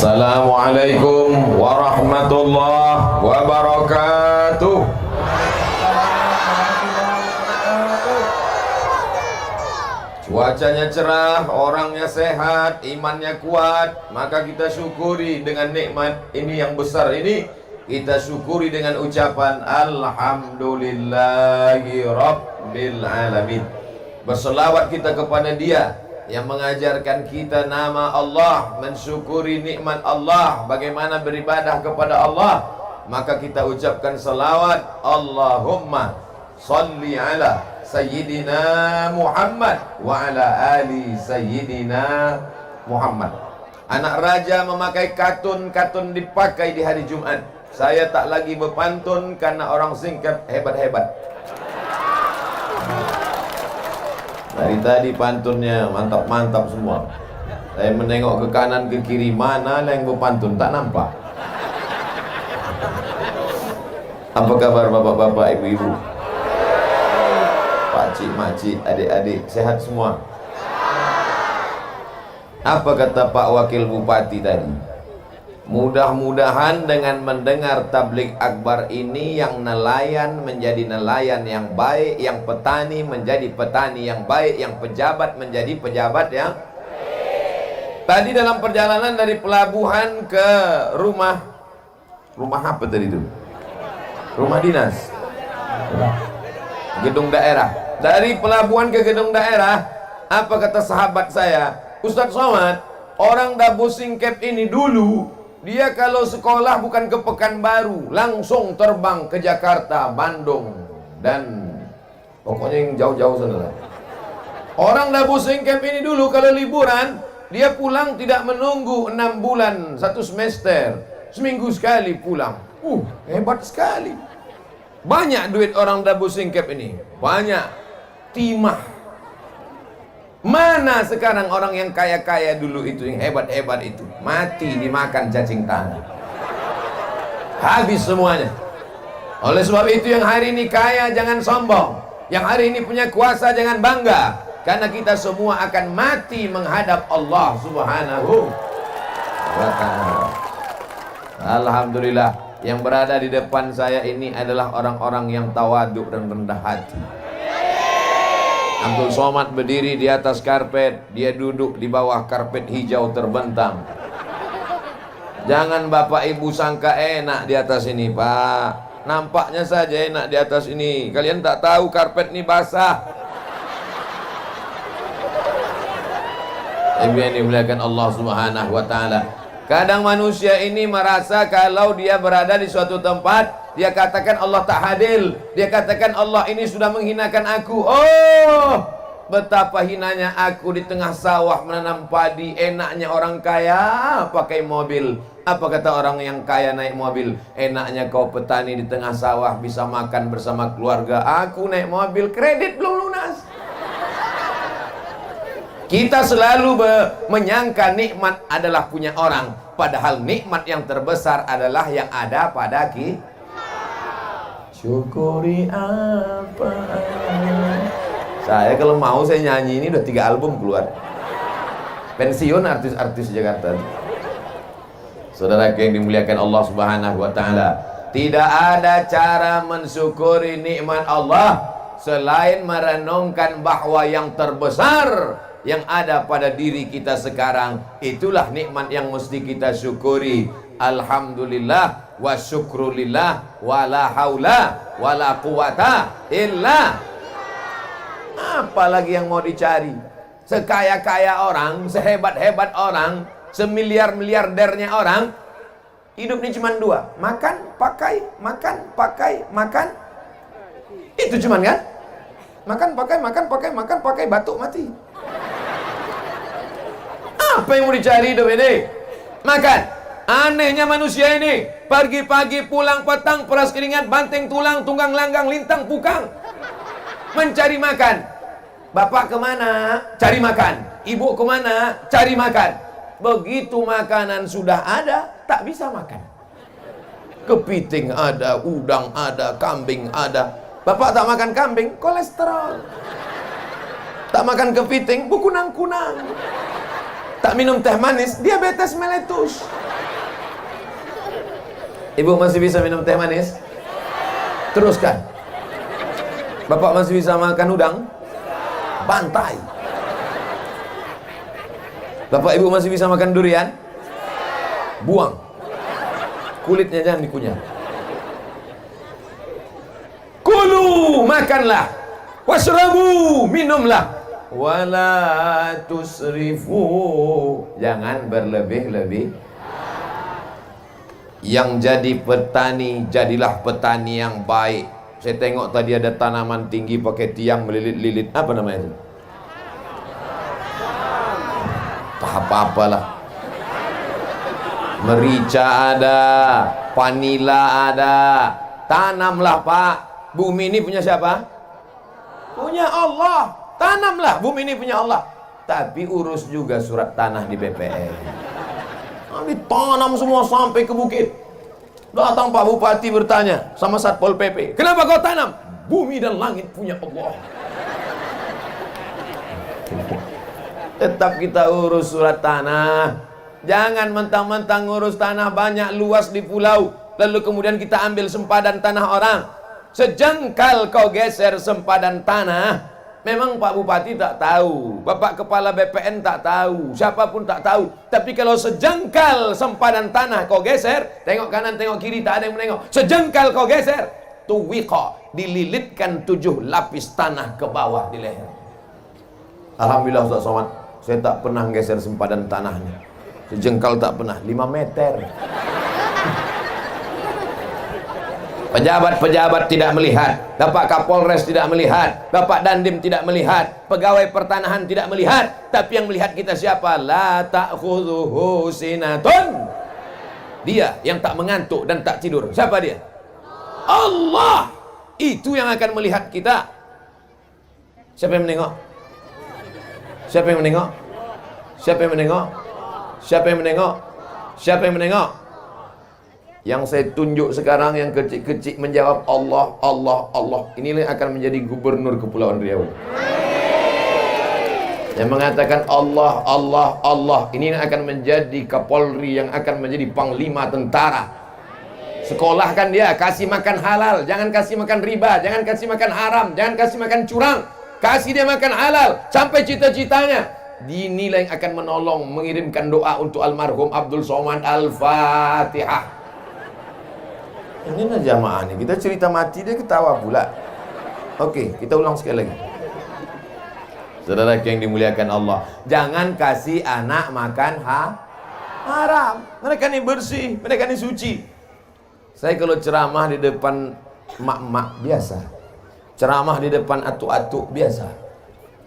Assalamualaikum warahmatullahi wabarakatuh. Cuacanya cerah, orangnya sehat, imannya kuat, maka kita syukuri dengan nikmat ini yang besar ini. Kita syukuri dengan ucapan Alhamdulillahi Rabbil Alamin. Berselawat kita kepada Dia yang mengajarkan kita nama Allah, mensyukuri nikmat Allah, bagaimana beribadah kepada Allah. Maka kita ucapkan salawat, Allahumma salli ala Sayyidina Muhammad wa ala ali Sayyidina Muhammad. Anak raja memakai katun dipakai di hari Jumat. Saya tak lagi berpantun karena orang singkat hebat-hebat. Dari tadi pantunnya mantap-mantap semua. Saya menengok ke kanan ke kiri, mana yang berpantun tak nampak. Apa kabar bapak-bapak, ibu-ibu, pakcik, makcik, adik-adik, sehat semua? Apa kata Pak Wakil Bupati tadi? Mudah-mudahan dengan mendengar tablik akbar ini, yang nelayan menjadi nelayan yang baik, yang petani menjadi petani yang baik, yang pejabat menjadi pejabat yang baik. Tadi dalam perjalanan dari pelabuhan ke rumah apa tadi itu? Rumah dinas, gedung daerah. Dari pelabuhan ke gedung daerah, apa kata sahabat saya, Ustadz Somad, orang Dabo Singkep ini dulu dia kalau sekolah bukan ke Pekanbaru, langsung terbang ke Jakarta, Bandung, dan pokoknya yang jauh-jauh sana. Orang Dabo Singkep ini dulu kalau liburan, dia pulang tidak menunggu 6 bulan, 1 semester, seminggu sekali pulang. Hebat sekali. Banyak duit orang Dabo Singkep ini, banyak timah. Mana sekarang orang yang kaya-kaya dulu itu, yang hebat-hebat itu, mati dimakan cacing tanah, habis semuanya. Oleh sebab itu yang hari ini kaya jangan sombong, yang hari ini punya kuasa jangan bangga, karena kita semua akan mati menghadap Allah Subhanahu wa ta'ala. Alhamdulillah, yang berada di depan saya ini adalah orang-orang yang tawaduk dan rendah hati. Abdul Somad berdiri di atas karpet, dia duduk di bawah karpet hijau terbentang. Jangan bapak ibu sangka enak di atas ini, Pak. Nampaknya saja enak di atas ini. Kalian tak tahu karpet ini basah. Ibu yang dimuliakan Allah Subhanahu wa ta'ala. Kadang manusia ini merasa kalau dia berada di suatu tempat, dia katakan Allah tak hadir. Dia katakan Allah ini sudah menghinakan aku. Oh, betapa hinanya aku di tengah sawah menanam padi. Enaknya orang kaya pakai mobil. Apa kata orang yang kaya naik mobil? Enaknya kau petani di tengah sawah bisa makan bersama keluarga. Aku naik mobil, kredit belum lunas. Kita selalu menyangka nikmat adalah punya orang, padahal nikmat yang terbesar adalah yang ada pada kita. Syukuri apa? Saya kalau mau saya nyanyi ini udah 3 album keluar. Pensiun artis-artis Jakarta. Saudara yang dimuliakan Allah Subhanahu wa ta'ala, tidak ada cara mensyukuri nikmat Allah selain merenungkan bahwa yang terbesar yang ada pada diri kita sekarang, itulah nikmat yang mesti kita syukuri. Alhamdulillah wa syukrulillah wa la haula wa la quwata illa. Apalagi yang mau dicari? Sekaya-kaya orang, sehebat-hebat orang, semiliar-miliardernya orang, hidupnya cuma 2, makan, pakai, makan, pakai, makan. Itu cuman kan? Makan, pakai, makan, pakai, makan, pakai, batuk, mati. Apa yang mau dicari hidup ini? Makan. Anehnya manusia ini, pagi-pagi pulang petang, peras keringat, banting tulang, tunggang langgang, lintang pukang, mencari makan. Bapak kemana? Cari makan. Ibu kemana? Cari makan. Begitu makanan sudah ada, tak bisa makan. Kepiting ada, udang ada, kambing ada. Bapak tak makan kambing, kolesterol. Tak makan kepiting, berkunang-kunang. Tak minum teh manis, diabetes meletus. Ibu masih bisa minum teh manis? Teruskan. Bapak masih bisa makan udang? Bantai. Bapak ibu masih bisa makan durian? Buang. Kulitnya jangan dikunyah. Kulu, makanlah. Washrabu, minumlah. Wala tusrifu, jangan berlebih-lebih. Yang jadi petani, jadilah petani yang baik. Saya tengok tadi ada tanaman tinggi pakai tiang melilit-lilit. Apa namanya itu? Apa-apalah. Merica ada, vanila ada. Tanamlah Pak. Bumi ini punya siapa? Punya Allah. Tanamlah, bumi ini punya Allah. Tapi urus juga surat tanah di BPN. Ditanam semua sampai ke bukit. Datang Pak Bupati bertanya sama Satpol PP, kenapa kau tanam? Bumi dan langit punya Allah. Tetap kita urus surat tanah. Jangan mentang-mentang ngurus tanah banyak luas di pulau, lalu kemudian kita ambil sempadan tanah orang. Sejengkal kau geser sempadan tanah, memang Pak Bupati tak tahu, Bapak Kepala BPN tak tahu, siapapun tak tahu. Tapi kalau sejengkal sempadan tanah kau geser, tengok kanan, tengok kiri, tak ada yang menengok. Sejengkal kau geser, tuwiqa, dililitkan 7 lapis tanah ke bawah di leher. Alhamdulillah Ustaz Somad, saya tak pernah geser sempadan tanahnya. Sejengkal tak pernah, 5 meter. Pejabat-pejabat tidak melihat, Bapak Kapolres tidak melihat, Bapak Dandim tidak melihat, pegawai pertanahan tidak melihat, tapi yang melihat kita siapa? La ta'khudhuhu sinatun. Dia yang tak mengantuk dan tak tidur. Siapa dia? Allah. Itu yang akan melihat kita. Siapa yang menengok? Siapa yang menengok? Siapa yang menengok? Siapa yang menengok? Siapa yang menengok? Yang saya tunjuk sekarang yang kecil-kecil menjawab Allah, Allah, Allah. Inilah yang akan menjadi gubernur Kepulauan Riau. Yang mengatakan Allah, Allah, Allah. Ini yang akan menjadi Kapolri, yang akan menjadi Panglima Tentara. Sekolahkan dia, kasih makan halal, jangan kasih makan riba, jangan kasih makan haram, jangan kasih makan curang. Kasih dia makan halal sampai cita-citanya. Inilah yang akan menolong mengirimkan doa untuk almarhum Abdul Somad. Al-Fatihah. Ini lah jamaah nih, kita cerita mati dia ketawa pula. Oke, kita ulang sekali lagi. Saudara yang dimuliakan Allah, jangan kasih anak makan haram. Mereka ini bersih, mereka ini suci. Saya kalau ceramah di depan mak-mak biasa, ceramah di depan atuk-atuk biasa.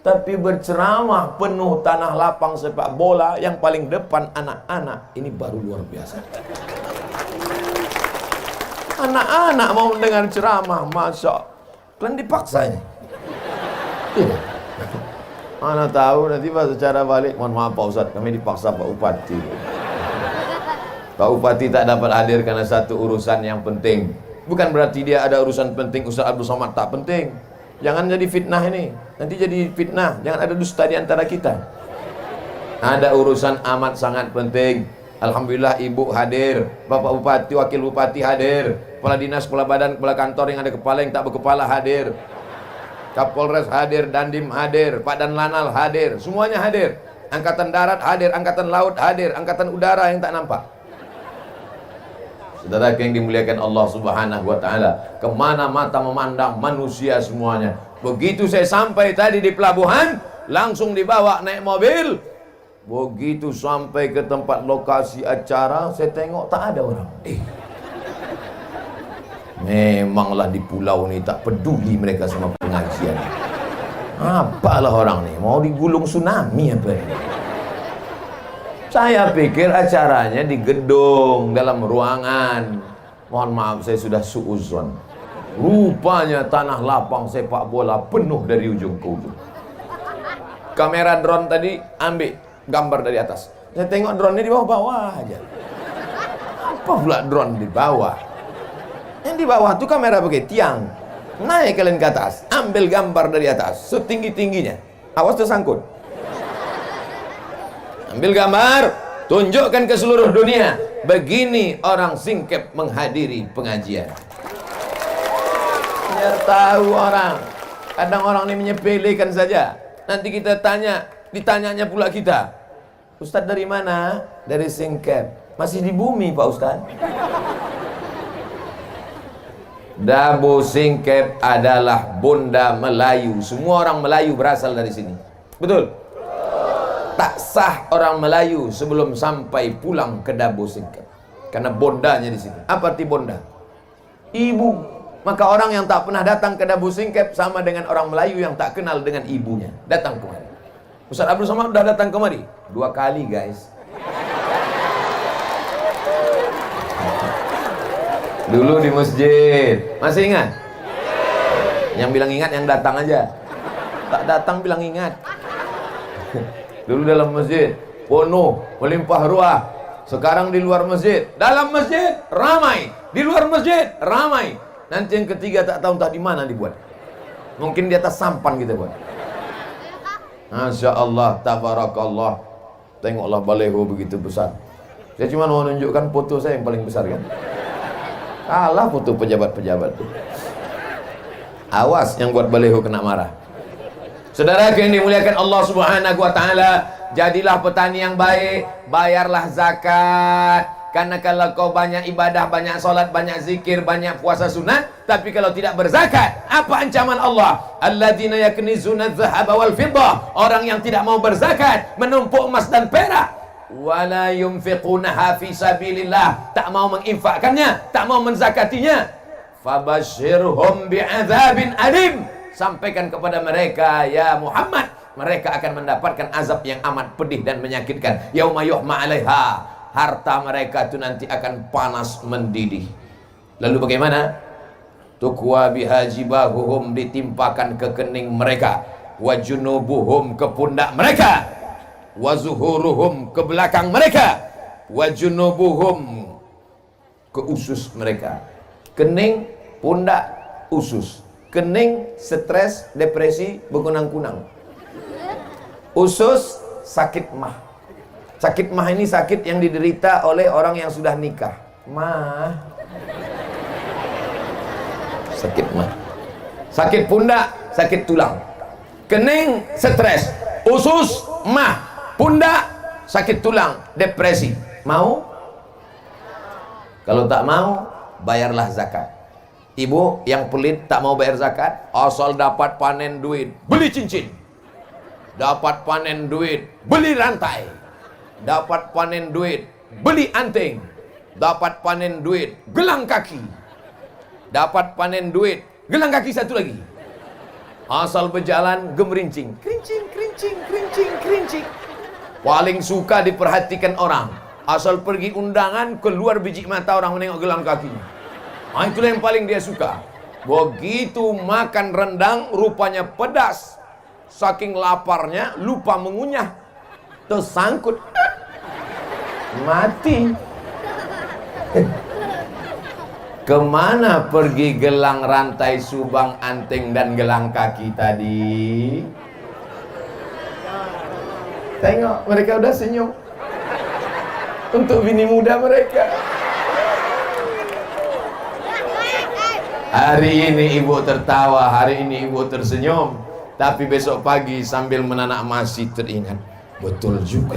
Tapi berceramah penuh tanah lapang sepak bola, yang paling depan anak-anak, ini baru luar biasa. Anak-anak mau mendengar ceramah, masa kalian dipaksa ini. Tidak. Anak tahu nanti pas secara balik, mohon maaf Pak Ustadz, kami dipaksa Pak Bupati. Pak Bupati tak dapat hadir karena satu urusan yang penting. Bukan berarti dia ada urusan penting, Ustadz Abdul Somad tak penting. Jangan jadi fitnah ini. Nanti jadi fitnah, jangan ada dusta di antara kita. Ada urusan amat sangat penting. Alhamdulillah ibu hadir, Bapak Bupati, Wakil Bupati hadir, Kepala Dinas, Kepala Badan, Kepala Kantor yang ada kepala yang tak berkepala hadir, Kapolres hadir, Dandim hadir, Pak Dan Lanal hadir, semuanya hadir. Angkatan Darat hadir, Angkatan Laut hadir, Angkatan Udara yang tak nampak. Saudara yang dimuliakan Allah Subhanahu wa Ta'ala, kemana mata memandang manusia semuanya. Begitu saya sampai tadi di pelabuhan, langsung dibawa naik mobil. Begitu sampai ke tempat lokasi acara, saya tengok tak ada orang. Memanglah di pulau ni tak peduli mereka sama pengajian. Apalah orang ni, mau digulung tsunami apa ini? Saya pikir acaranya di gedung, dalam ruangan. Mohon maaf, saya sudah suuzon. Rupanya tanah lapang sepak bola penuh dari ujung ke ujung. Kamera drone tadi ambil gambar dari atas. Saya tengok drone-nya di bawah-bawah aja. Apa pula drone di bawah? Yang di bawah tuh kamera pakai tiang. Naik kalian ke atas, ambil gambar dari atas setinggi-tingginya. Awas tersangkut. Ambil gambar, Tunjukkan ke seluruh dunia, begini orang Singkep menghadiri pengajian. Biar tahu orang. Kadang orang ini menyepelekan saja. Nanti kita tanya, ditanyanya pula kita, Ustadz dari mana? Dari Singkep. Masih di bumi Pak Ustadz. Dabo Singkep adalah bonda Melayu. Semua orang Melayu berasal dari sini. Betul? Tak sah orang Melayu sebelum sampai pulang ke Dabo Singkep, karena bondanya di sini. Apa arti bonda? Ibu. Maka orang yang tak pernah datang ke Dabo Singkep sama dengan orang Melayu yang tak kenal dengan ibunya. Datang kemari. Ustaz Abdul Somad sudah datang kemari 2 kali guys. Dulu di masjid. Masih ingat? Yang bilang ingat yang datang aja. Tak datang bilang ingat. Dulu dalam masjid penuh, melimpah ruah. Sekarang di luar masjid. Dalam masjid ramai, di luar masjid ramai. Nanti yang ketiga tak tahu entah di mana dibuat. Mungkin di atas sampan kita buat. Masya Allah, tabarakallah. Tengoklah baleho begitu besar. Saya cuma mau menunjukkan foto saya yang paling besar kan. Kalah foto pejabat-pejabat tuh. Awas yang buat baleho kena marah. Saudara yang dimuliakan Allah Subhanahu wa taala, jadilah petani yang baik, bayarlah zakat. Karena kalau kau banyak ibadah, banyak salat, banyak zikir, banyak puasa sunat, tapi kalau tidak berzakat, apa ancaman Allah? Alladzina yaknizuna adh-dhahaba wal fiddah. Orang yang tidak mau berzakat, menumpuk emas dan perak. Wala yunfiqunaha fi sabilillah. Tak mau menginfakkannya, tak mau menzakatinya. Fabashshirhum bi'adzabin alim. Sampaikan kepada mereka, ya Muhammad, mereka akan mendapatkan azab yang amat pedih dan menyakitkan. Yauma yuhma 'alaiha. Harta mereka itu nanti akan panas mendidih. Lalu bagaimana? Tukwa bihajibahuhum, ditimpakan ke kening mereka. Wajunubuhum, ke pundak mereka. Wazuhuruhum, ke belakang mereka. Wajunubuhum, ke usus mereka. Kening, pundak, usus. Kening, stres, depresi, berkunang-kunang. Usus, sakit mah. Sakit mah ini sakit yang diderita oleh orang yang sudah nikah. Mah. Sakit mah. Sakit pundak, sakit tulang. Kening, stres. Usus, mah. Pundak, sakit tulang, depresi. Mau? Kalau tak mau, bayarlah zakat. Ibu yang pelit tak mau bayar zakat, asal dapat panen duit, beli cincin. Dapat panen duit, beli rantai. Dapat panen duit, beli anting. Dapat panen duit, gelang kaki. Dapat panen duit, gelang kaki satu lagi. Asal berjalan gemerincing, kerincing, kerincing, kerincing, kerincing. Paling suka diperhatikan orang. Asal pergi undangan, keluar biji mata orang menengok gelang kakinya. Itulah yang paling dia suka. Begitu makan rendang, rupanya pedas. Saking laparnya, lupa mengunyah. Tersangkut, mati. Kemana pergi gelang, rantai, subang, anting, dan gelang kaki tadi? Tengok, mereka udah senyum. Untuk bini muda mereka. Hari ini ibu tertawa, hari ini ibu tersenyum. Tapi besok pagi sambil menanak masih teringat, betul juga.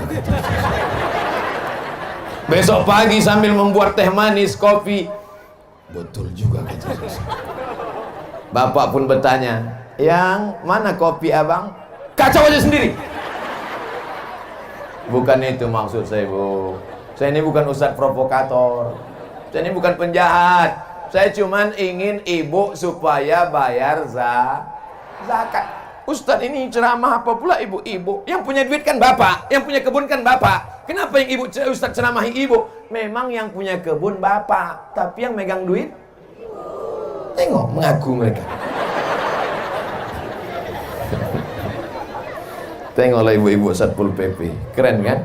Besok pagi sambil membuat teh manis, kopi, betul juga. Bapak pun bertanya, yang mana kopi abang? Kacau aja sendiri. Bukan itu maksud saya, Bu. Saya ini bukan ustadz provokator. Saya ini bukan penjahat. Saya cuman ingin ibu supaya bayar zakat. Ustadz ini ceramah apa pula ibu-ibu? Yang punya duit kan bapak, yang punya kebun kan bapak. Kenapa yang ustadz ceramahi ibu? Memang yang punya kebun bapak, tapi yang megang duit, tengok mengaku mereka. Tengoklah ibu-ibu Satpol PP, keren kan?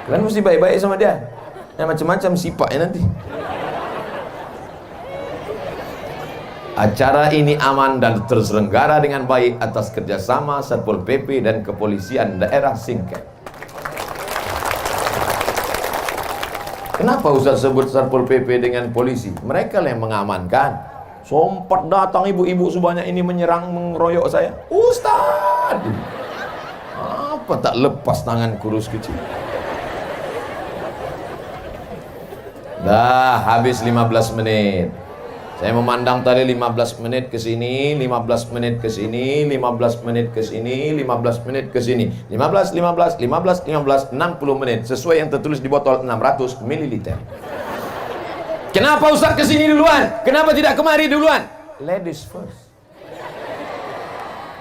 Kalian mesti baik-baik sama dia. Yang macam-macam sifatnya nanti. Acara ini aman dan terselenggara dengan baik atas kerjasama Satpol PP dan Kepolisian Daerah Singkep. Kenapa Ustaz sebut Satpol PP dengan polisi? Mereka lah yang mengamankan. Sempat datang ibu-ibu sebanyak ini menyerang, mengeroyok saya. Ustaz, apa tak lepas tangan kurus kecil. Dah habis 15 menit. Saya memandang tadi 15 menit ke sini, 15 menit ke sini, 15 menit ke sini, 15 menit ke sini. 15, 15, 15, 15, 60 menit. Sesuai yang tertulis di botol 600 ml. Kenapa Ustaz ke sini duluan? Kenapa tidak kemari duluan? Ladies first.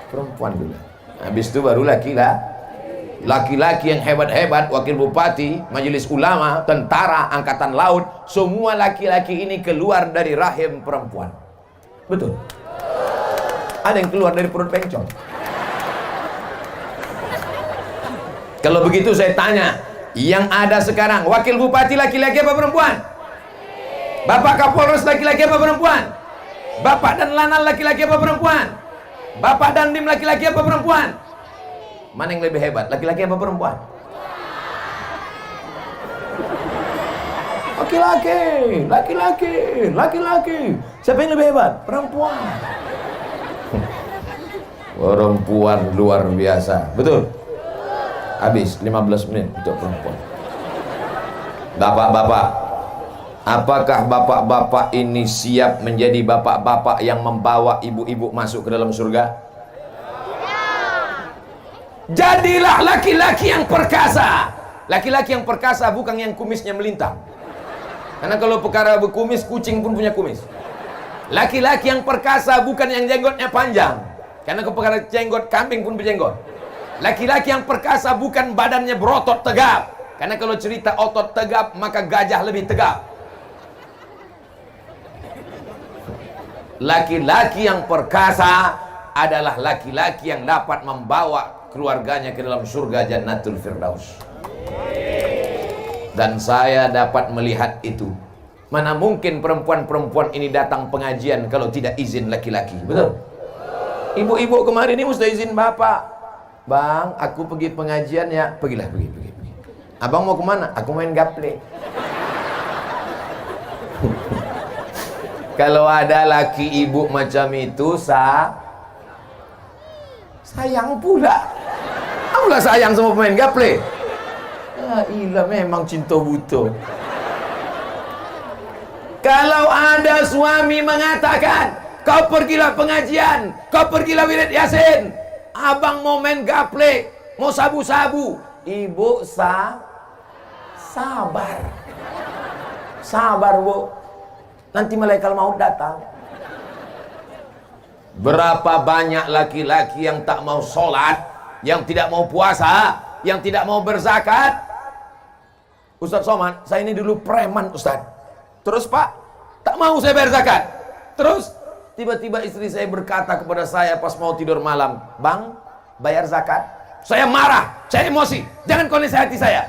Perempuan dulu. Habis itu baru laki-laki yang hebat-hebat, wakil bupati, majelis ulama, tentara, angkatan laut, semua laki-laki ini keluar dari rahim perempuan. Betul? Ada yang keluar dari perut bencong. Kalau begitu saya tanya, yang ada sekarang, wakil bupati laki-laki apa perempuan? Bapak Kapolres laki-laki apa perempuan? Bapak dan Lanal laki-laki apa perempuan? Bapak dan Dim laki-laki apa perempuan? Mana yang lebih hebat? Laki-laki apa perempuan? Laki-laki. Siapa yang lebih hebat? Perempuan. Perempuan luar biasa. Betul? Habis 15 menit untuk perempuan. Bapak-bapak, apakah bapak-bapak ini siap menjadi bapak-bapak yang membawa ibu-ibu masuk ke dalam surga? Jadilah laki-laki yang perkasa. Laki-laki yang perkasa bukan yang kumisnya melintang. Karena kalau perkara berkumis, kucing pun punya kumis. Laki-laki yang perkasa bukan yang jenggotnya panjang. Karena kalau perkara jenggot, kambing pun berjenggot. Laki-laki yang perkasa bukan badannya berotot tegap. Karena kalau cerita otot tegap, maka gajah lebih tegap. Laki-laki yang perkasa adalah laki-laki yang dapat membawa keluarganya ke dalam surga Jannatul Firdaus. Dan saya dapat melihat itu. Mana mungkin perempuan-perempuan ini datang pengajian kalau tidak izin laki-laki. Betul? Ibu-ibu kemarin ini mesti izin bapak. Bang, aku pergi pengajian ya. Pergilah, pergi. Abang mau kemana? Aku main gaple. Kalau ada laki ibu macam itu, sayang pula. Apalah sayang sama pemain gaple. Ilah memang cinta buta. Kalau ada suami mengatakan, kau pergilah pengajian, kau pergilah wirid yasin, abang mau main gaple, mau sabu-sabu, ibu sabar bu, nanti malaikat maut datang. Berapa banyak laki-laki yang tak mau sholat, yang tidak mau puasa, yang tidak mau berzakat. Ustaz Somad, saya ini dulu preman Ustaz. Terus Pak, tak mau saya bayar zakat. Terus tiba-tiba istri saya berkata kepada saya pas mau tidur malam, Bang, bayar zakat. Saya marah, saya emosi. Jangan kau nasihati saya,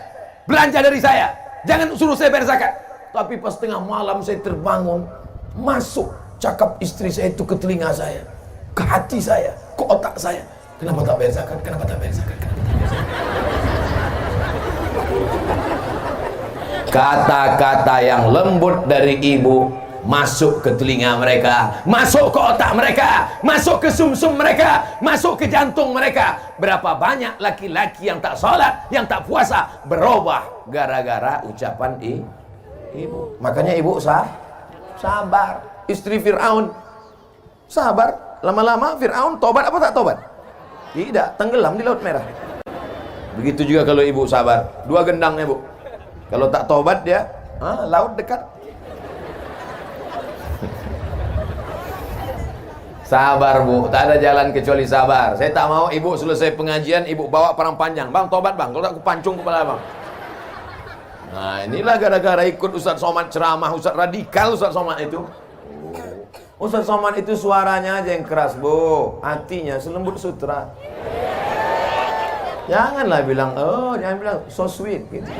belanja dari saya, jangan suruh saya bayar zakat. Tapi pas tengah malam saya terbangun, masuk cakap istri saya itu ke telinga saya, ke hati saya, ke otak saya. Kenapa tak bayar zakat? Kenapa tak bayar zakat? Kata-kata yang lembut dari ibu masuk ke telinga mereka, masuk ke otak mereka, masuk ke sumsum mereka, masuk ke jantung mereka. Berapa banyak laki-laki yang tak sholat, yang tak puasa, berubah gara-gara ucapan ibu. Makanya ibu sabar. Istri Fir'aun sabar. Lama-lama Fir'aun tobat apa tak tobat? Tidak, tenggelam di Laut Merah. Begitu juga kalau ibu sabar. 2 gendangnya bu. Kalau tak tobat dia, laut dekat. Sabar bu, tak ada jalan kecuali sabar. Saya tak mau ibu selesai pengajian, ibu bawa parang panjang. Bang, tobat bang, kalau tak aku pancung kepala bang. Nah inilah gara-gara ikut Ustaz Somad ceramah, Ustaz radikal Ustaz Somad itu. Ustaz Somad itu suaranya aja yang keras bu, hatinya selembut sutra. Janganlah bilang, jangan bilang so sweet gitu.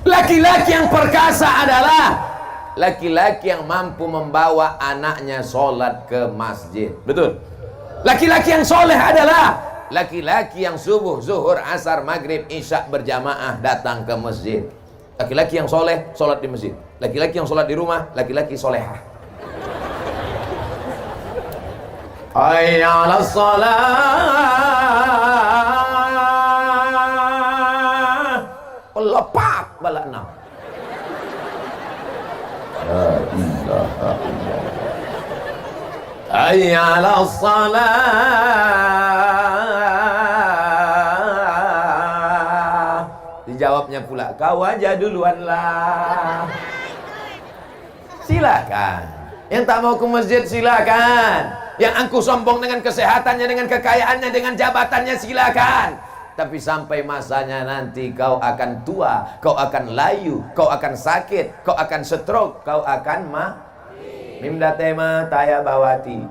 Laki-laki yang perkasa adalah laki-laki yang mampu membawa anaknya sholat ke masjid. Betul? Laki-laki yang soleh adalah laki-laki yang subuh, zuhur, asar, maghrib, isya berjamaah datang ke masjid. Laki-laki yang soleh, sholat di masjid. Laki-laki yang sholat di rumah, laki-laki solehah. Hayya 'alas shalah. Lepak balak enam. La ilaha illallah. Hayya 'alas shalah. Dijawabnya pula, kau aja duluan lah. Silakan. Yang tak mau ke masjid silakan. Yang angkuh sombong dengan kesehatannya, dengan kekayaannya, dengan jabatannya silakan. Tapi sampai masanya nanti kau akan tua, kau akan layu, kau akan sakit, kau akan stroke, kau akan mimda tema taya bawati.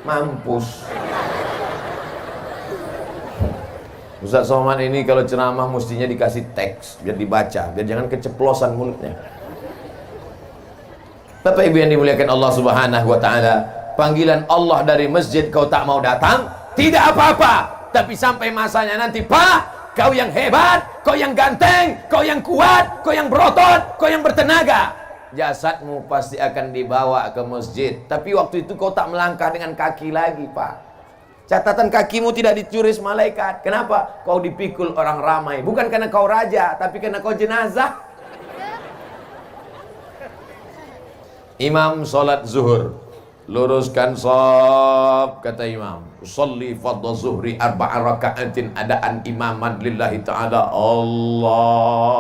Mampus. Ustaz Somad ini kalau ceramah mestinya dikasih teks biar dibaca, biar jangan keceplosan mulutnya. Bapak Ibu yang dimuliakan Allah Subhanahu wa taala, panggilan Allah dari masjid kau tak mau datang, tidak apa-apa. Tapi sampai masanya nanti, Pak, kau yang hebat, kau yang ganteng, kau yang kuat, kau yang berotot, kau yang bertenaga, jasadmu pasti akan dibawa ke masjid. Tapi waktu itu kau tak melangkah dengan kaki lagi, Pak. Catatan kakimu tidak dicuris malaikat. Kenapa? Kau dipikul orang ramai. Bukan karena kau raja, tapi karena kau jenazah. Imam sholat zuhur, luruskan shaf, kata imam, usolli fardhu zuhri arba'a raka'atin adaan imaman lillahi ta'ala. Allahu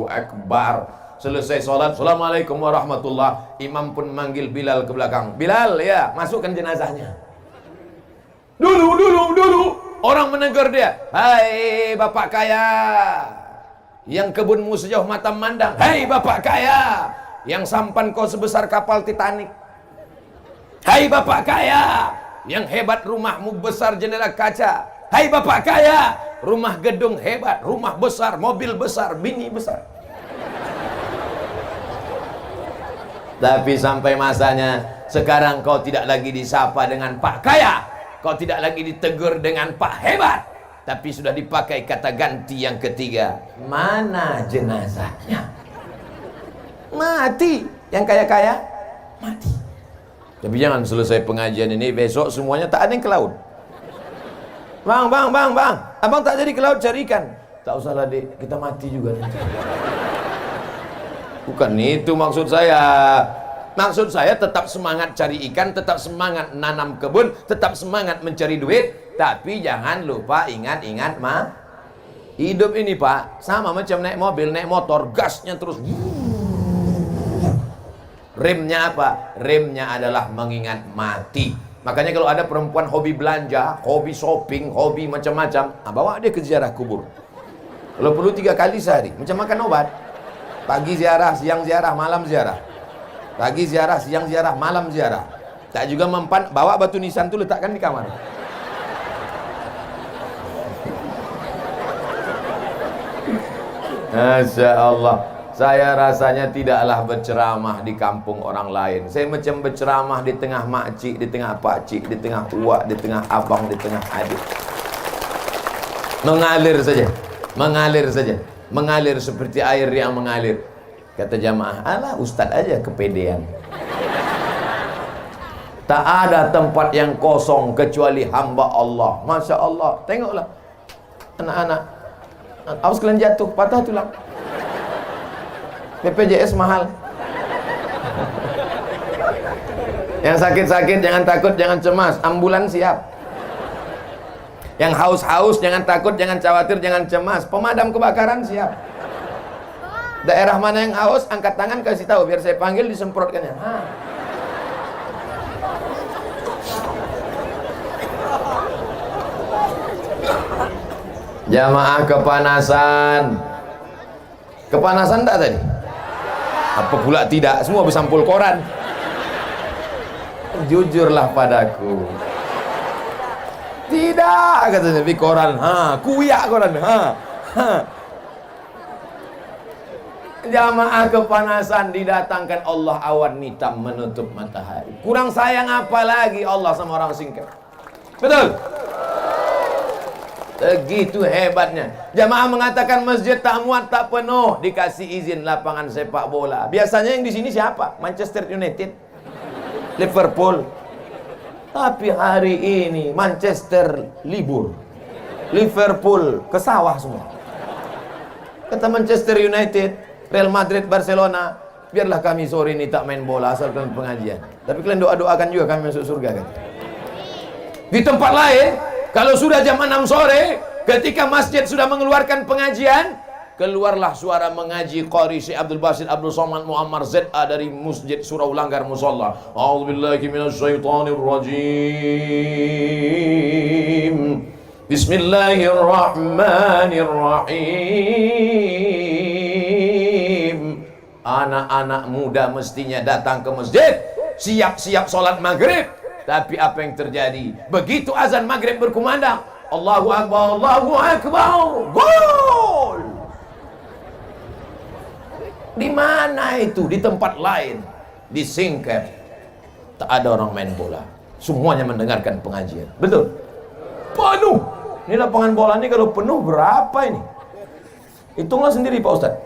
akbar. Selesai sholat, assalamualaikum warahmatullah. Imam pun manggil Bilal ke belakang. Bilal, ya, masukkan jenazahnya. Dulu orang menegur dia. Hai bapak kaya, yang kebunmu sejauh mata memandang. Hai bapak kaya, yang sampan kau sebesar kapal Titanic. Hai bapak kaya, yang hebat rumahmu besar jendela kaca. Hai bapak kaya, rumah gedung hebat, rumah besar, mobil besar, bini besar. Tapi sampai masanya, sekarang kau tidak lagi disapa dengan Pak Kaya, kau tidak lagi ditegur dengan Pak Hebat, tapi sudah dipakai kata ganti yang ketiga. Mana jenazahnya? Mati. Yang kaya-kaya mati. Tapi jangan selesai pengajian ini besok semuanya tak ada yang ke laut. Bang, abang tak jadi ke laut cari ikan. Tak usah lah dek, kita mati juga nanti. Bukan itu maksud saya. Maksud saya tetap semangat cari ikan, tetap semangat nanam kebun, tetap semangat mencari duit. Tapi jangan lupa ingat-ingat hidup ini Pak, sama macam naik mobil, naik motor, gasnya terus. Remnya apa? Remnya adalah mengingat mati. Makanya kalau ada perempuan hobi belanja, hobi shopping, hobi macam-macam, bawa dia ke ziarah kubur. Kalau perlu 3 kali sehari, macam makan obat. Pagi ziarah, siang ziarah, malam ziarah. Pagi ziarah, siang ziarah, malam ziarah. Tak juga mempan, bawa batu nisan tu letakkan di kamar. Masya Allah. Saya rasanya tidaklah berceramah di kampung orang lain. Saya macam berceramah di tengah makcik, di tengah pakcik, di tengah uak, di tengah abang, di tengah adik. Mengalir saja. Mengalir saja. Mengalir seperti air yang mengalir. Kata jamaah, alah ustaz aja kepedean. Tak ada tempat yang kosong kecuali hamba Allah. Masya Allah. Tengoklah anak-anak, awas kalian jatuh, patah tulang. BPJS mahal. Yang sakit-sakit jangan takut, jangan cemas, ambulan siap. Yang haus-haus jangan takut, jangan khawatir, jangan cemas, pemadam kebakaran siap. Daerah mana yang haus, angkat tangan kasih tahu biar saya panggil disemprotkannya. Jamaah kepanasan. Kepanasan tak tadi? Apa pula tidak? Semua bersampul koran. Jujurlah padaku. Tidak, katanya di koran. Kuyak koran. Jamaah kepanasan, didatangkan Allah awan hitam menutup matahari. Kurang sayang apa lagi Allah sama orang singkir? Betul? Begitu hebatnya. Jamaah mengatakan masjid tak muat, tak penuh, dikasih izin lapangan sepak bola. Biasanya yang di sini siapa? Manchester United, Liverpool. Tapi hari ini Manchester libur, Liverpool ke sawah semua. Kata Manchester United, Real Madrid, Barcelona, biarlah kami sore ini tak main bola asal kalian pengajian. Tapi kalian doa-doakan juga kami masuk surga kan. Di tempat lain, kalau sudah jam 6 sore, ketika masjid sudah mengeluarkan pengajian, keluarlah suara mengaji Qari Syekh Abdul Basit Abdul Somad Muammar ZA dari Masjid Surau Langgar Musalla. A'udzubillahi minasyaitonir rajim. Bismillahirrahmanirrahim. Anak-anak muda mestinya datang ke masjid, siap-siap sholat maghrib. Tapi apa yang terjadi? Begitu azan maghrib berkumandang, Allahu Akbar, Allahu Akbar, gol! Di mana itu? Di tempat lain, di Singkep, tak ada orang main bola, semuanya mendengarkan pengajian. Betul? Penuh. Ini lapangan bola ini kalau penuh berapa ini? Hitunglah sendiri Pak Ustadz.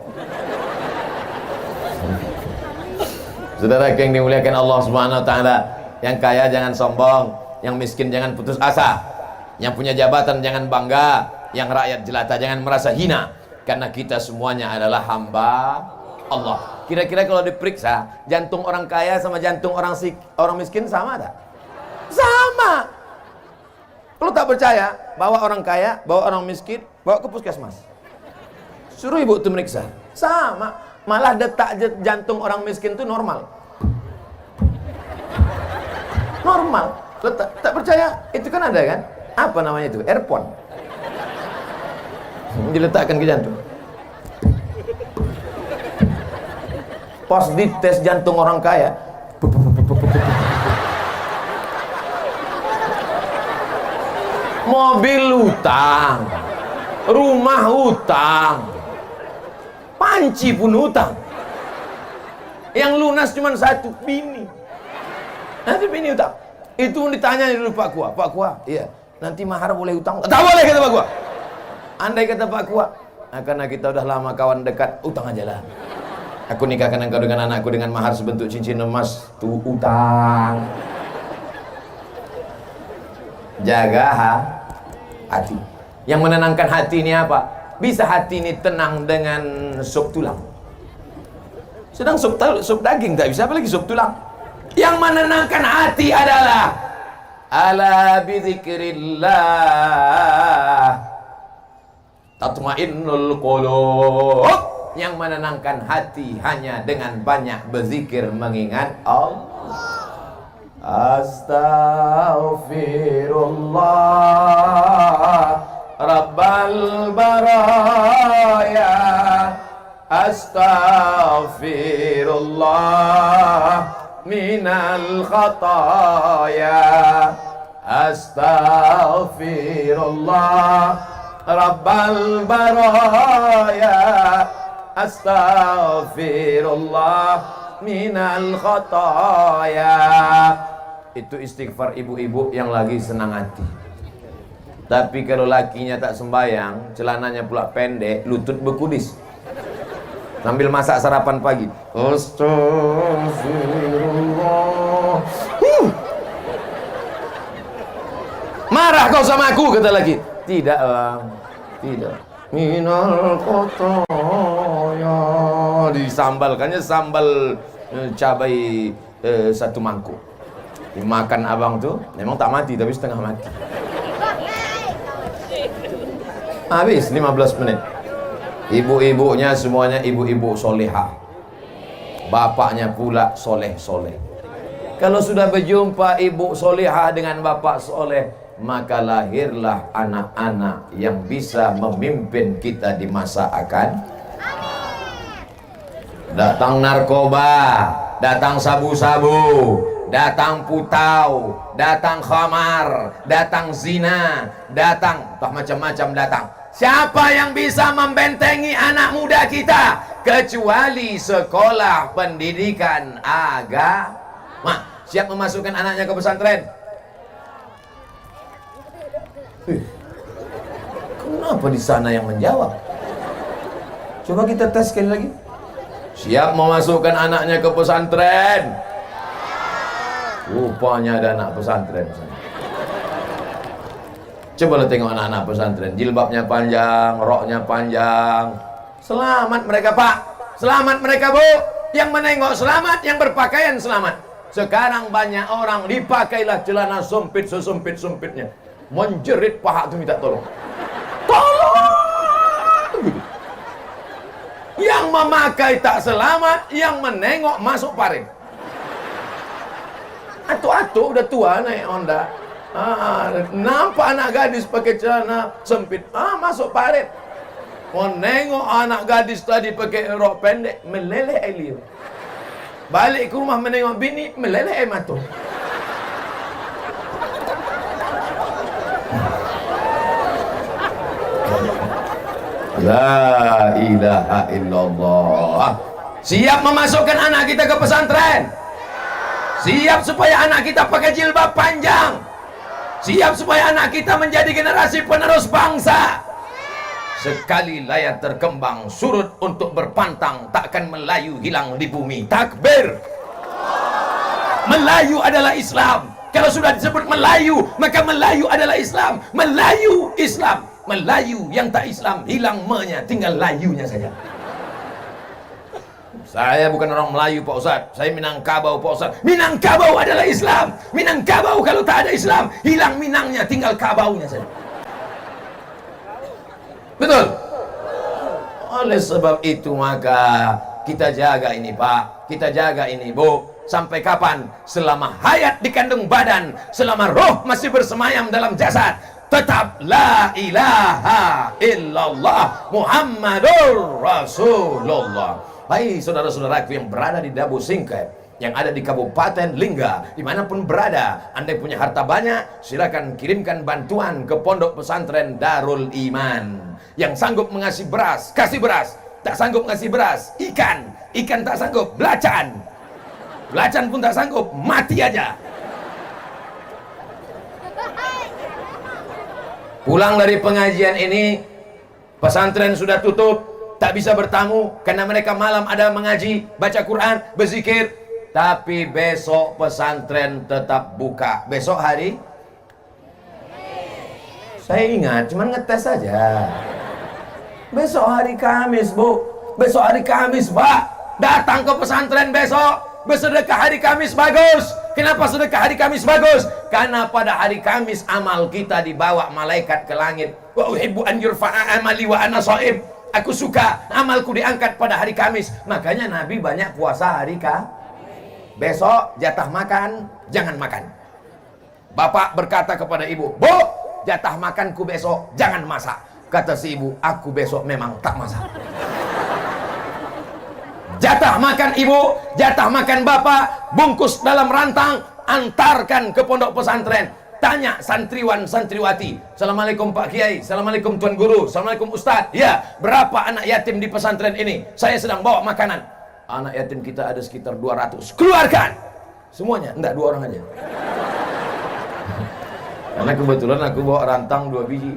Saudara yang dimuliakan Allah Subhanahu wa taala, yang kaya jangan sombong, yang miskin jangan putus asa, yang punya jabatan jangan bangga, yang rakyat jelata jangan merasa hina, karena kita semuanya adalah hamba Allah. Kira-kira kalau diperiksa, jantung orang kaya sama jantung orang miskin sama tak? Sama. Kalau tak percaya, bawa orang kaya, bawa orang miskin, bawa ke puskesmas, suruh ibu itu meriksa, sama. Malah detak jantung orang miskin itu normal. Normal. Tak percaya? Itu kan ada kan? Apa namanya itu? Earphone. Diletakkan ke jantung. Pas dites jantung orang kaya, mobil utang, rumah utang, panci pun utang. Yang lunas cuma satu, bini. Nanti bini utang. Itu ditanya dulu Pak Kua. Pak Kua, iya, nanti mahar boleh utang? Tak boleh kata Pak Kua. Andai kata Pak Kua, nah, karena kita udah lama kawan dekat, utang aja lah. Aku nikahkan engkau dengan anakku dengan mahar sebentuk cincin emas. Tuh utang. Jaga hati. Yang menenangkan hati ini apa? Bisa hati ini tenang dengan sup tulang. Sedang sup daging tak bisa, apalagi sup tulang. Yang menenangkan hati adalah ala bidzikrillah tatmainnul qulub. Yang menenangkan hati hanya dengan banyak berzikir mengingat Allah. Astaghfirullah Rabbal baraya, astaghfirullah minal khataya, astaghfirullah Rabbal baraya, astaghfirullah minal khataya. Itu istighfar ibu-ibu yang lagi senang hati. Tapi kalau lakinya tak sembayang, celananya pula pendek, lutut berkudis, sambil masak sarapan pagi, astagfirullah. Marah kau sama aku, kata lagi. Tidak bang, tidak. Minal khataya. Disambalkannya sambal cabai satu mangkuk. Dimakan abang tuh, memang tak mati tapi setengah mati. Habis 15 menit. Ibu-ibunya semuanya ibu-ibu solehah, bapaknya pula soleh-soleh. Kalau sudah berjumpa ibu solehah dengan bapak soleh, maka lahirlah anak-anak yang bisa memimpin kita di masa akan. Datang narkoba, datang sabu-sabu, datang putau, datang khamar, datang zina, datang macam-macam datang. Siapa yang bisa membentengi anak muda kita kecuali sekolah pendidikan agama? Siap memasukkan anaknya ke pesantren? Kenapa di sana yang menjawab? Coba kita tes sekali lagi. Siap memasukkan anaknya ke pesantren? Rupanya ada anak pesantren. Coba lo tengok anak-anak pesantren, jilbabnya panjang, roknya panjang. Selamat mereka Pak, selamat mereka Bu. Yang menengok selamat, yang berpakaian selamat. Sekarang banyak orang dipakailah celana sempit sesempit-sempitnya, menjerit paha itu minta tolong. Tolong! Yang memakai tak selamat, yang menengok masuk parit. Atu-atu udah tua naik Honda. Nampak anak gadis pakai celana sempit, masuk parit. Mau nengok anak gadis tadi pakai rok pendek, meleleh air liur. Balik ke rumah menengok bini, meleleh air mata. La ilaha illallah. Siap memasukkan anak kita ke pesantren? Siap supaya anak kita pakai jilbab panjang? Siap supaya anak kita menjadi generasi penerus bangsa? Sekali layar terkembang surut untuk berpantang, takkan Melayu hilang di bumi. Takbir. Melayu adalah Islam. Kalau sudah disebut Melayu, maka Melayu adalah Islam. Melayu Islam. Melayu yang tak Islam hilang me-nya, tinggal layunya saja. Saya bukan orang Melayu Pak Ustadz, saya Minangkabau Pak Ustadz. Minangkabau adalah Islam. Minangkabau kalau tak ada Islam, hilang Minangnya, tinggal kabaunya saja. Betul? Oleh sebab itu maka kita jaga ini Pak, kita jaga ini Bu. Sampai kapan? Selama hayat dikandung badan, selama roh masih bersemayam dalam jasad, tetap la ilaha illallah Muhammadur Rasulullah. Hai saudara-saudaraku yang berada di Dabu Singkep, yang ada di Kabupaten Lingga, dimanapun berada, Anda punya harta banyak, silakan kirimkan bantuan ke Pondok Pesantren Darul Iman. Yang sanggup mengasih beras, kasih beras. Tak sanggup ngasih beras, ikan tak sanggup, belacan pun tak sanggup, mati aja. Pulang dari pengajian ini, pesantren sudah tutup, tak bisa bertamu karena mereka malam ada mengaji, baca Quran, berzikir. Tapi besok pesantren tetap buka. Besok hari? Saya ingat, cuman ngetes saja. Besok hari Kamis, Bu. Besok hari Kamis, Pak. Datang ke pesantren besok. Bersedekah hari Kamis bagus. Kenapa sedekah hari Kamis bagus? Karena pada hari Kamis amal kita dibawa malaikat ke langit. Wa uhibbu an yurfa'a amali wa ana shaim. Aku suka amalku diangkat pada hari Kamis. Makanya Nabi banyak puasa hari Besok jatah makan, jangan makan. Bapak berkata kepada ibu, Bu, jatah makanku besok jangan masak. Kata si ibu, aku besok memang tak masak. Jatah makan ibu, jatah makan bapak, bungkus dalam rantang, antarkan ke pondok pesantren. Tanya santriwan santriwati, Assalamualaikum Pak Kiai, Assalamualaikum Tuan Guru, Assalamualaikum Ustadz. Ya, berapa anak yatim di pesantren ini? Saya sedang bawa makanan. Anak yatim kita ada sekitar 200. Keluarkan semuanya, enggak 2 orang aja. Karena kebetulan aku bawa rantang 2 biji.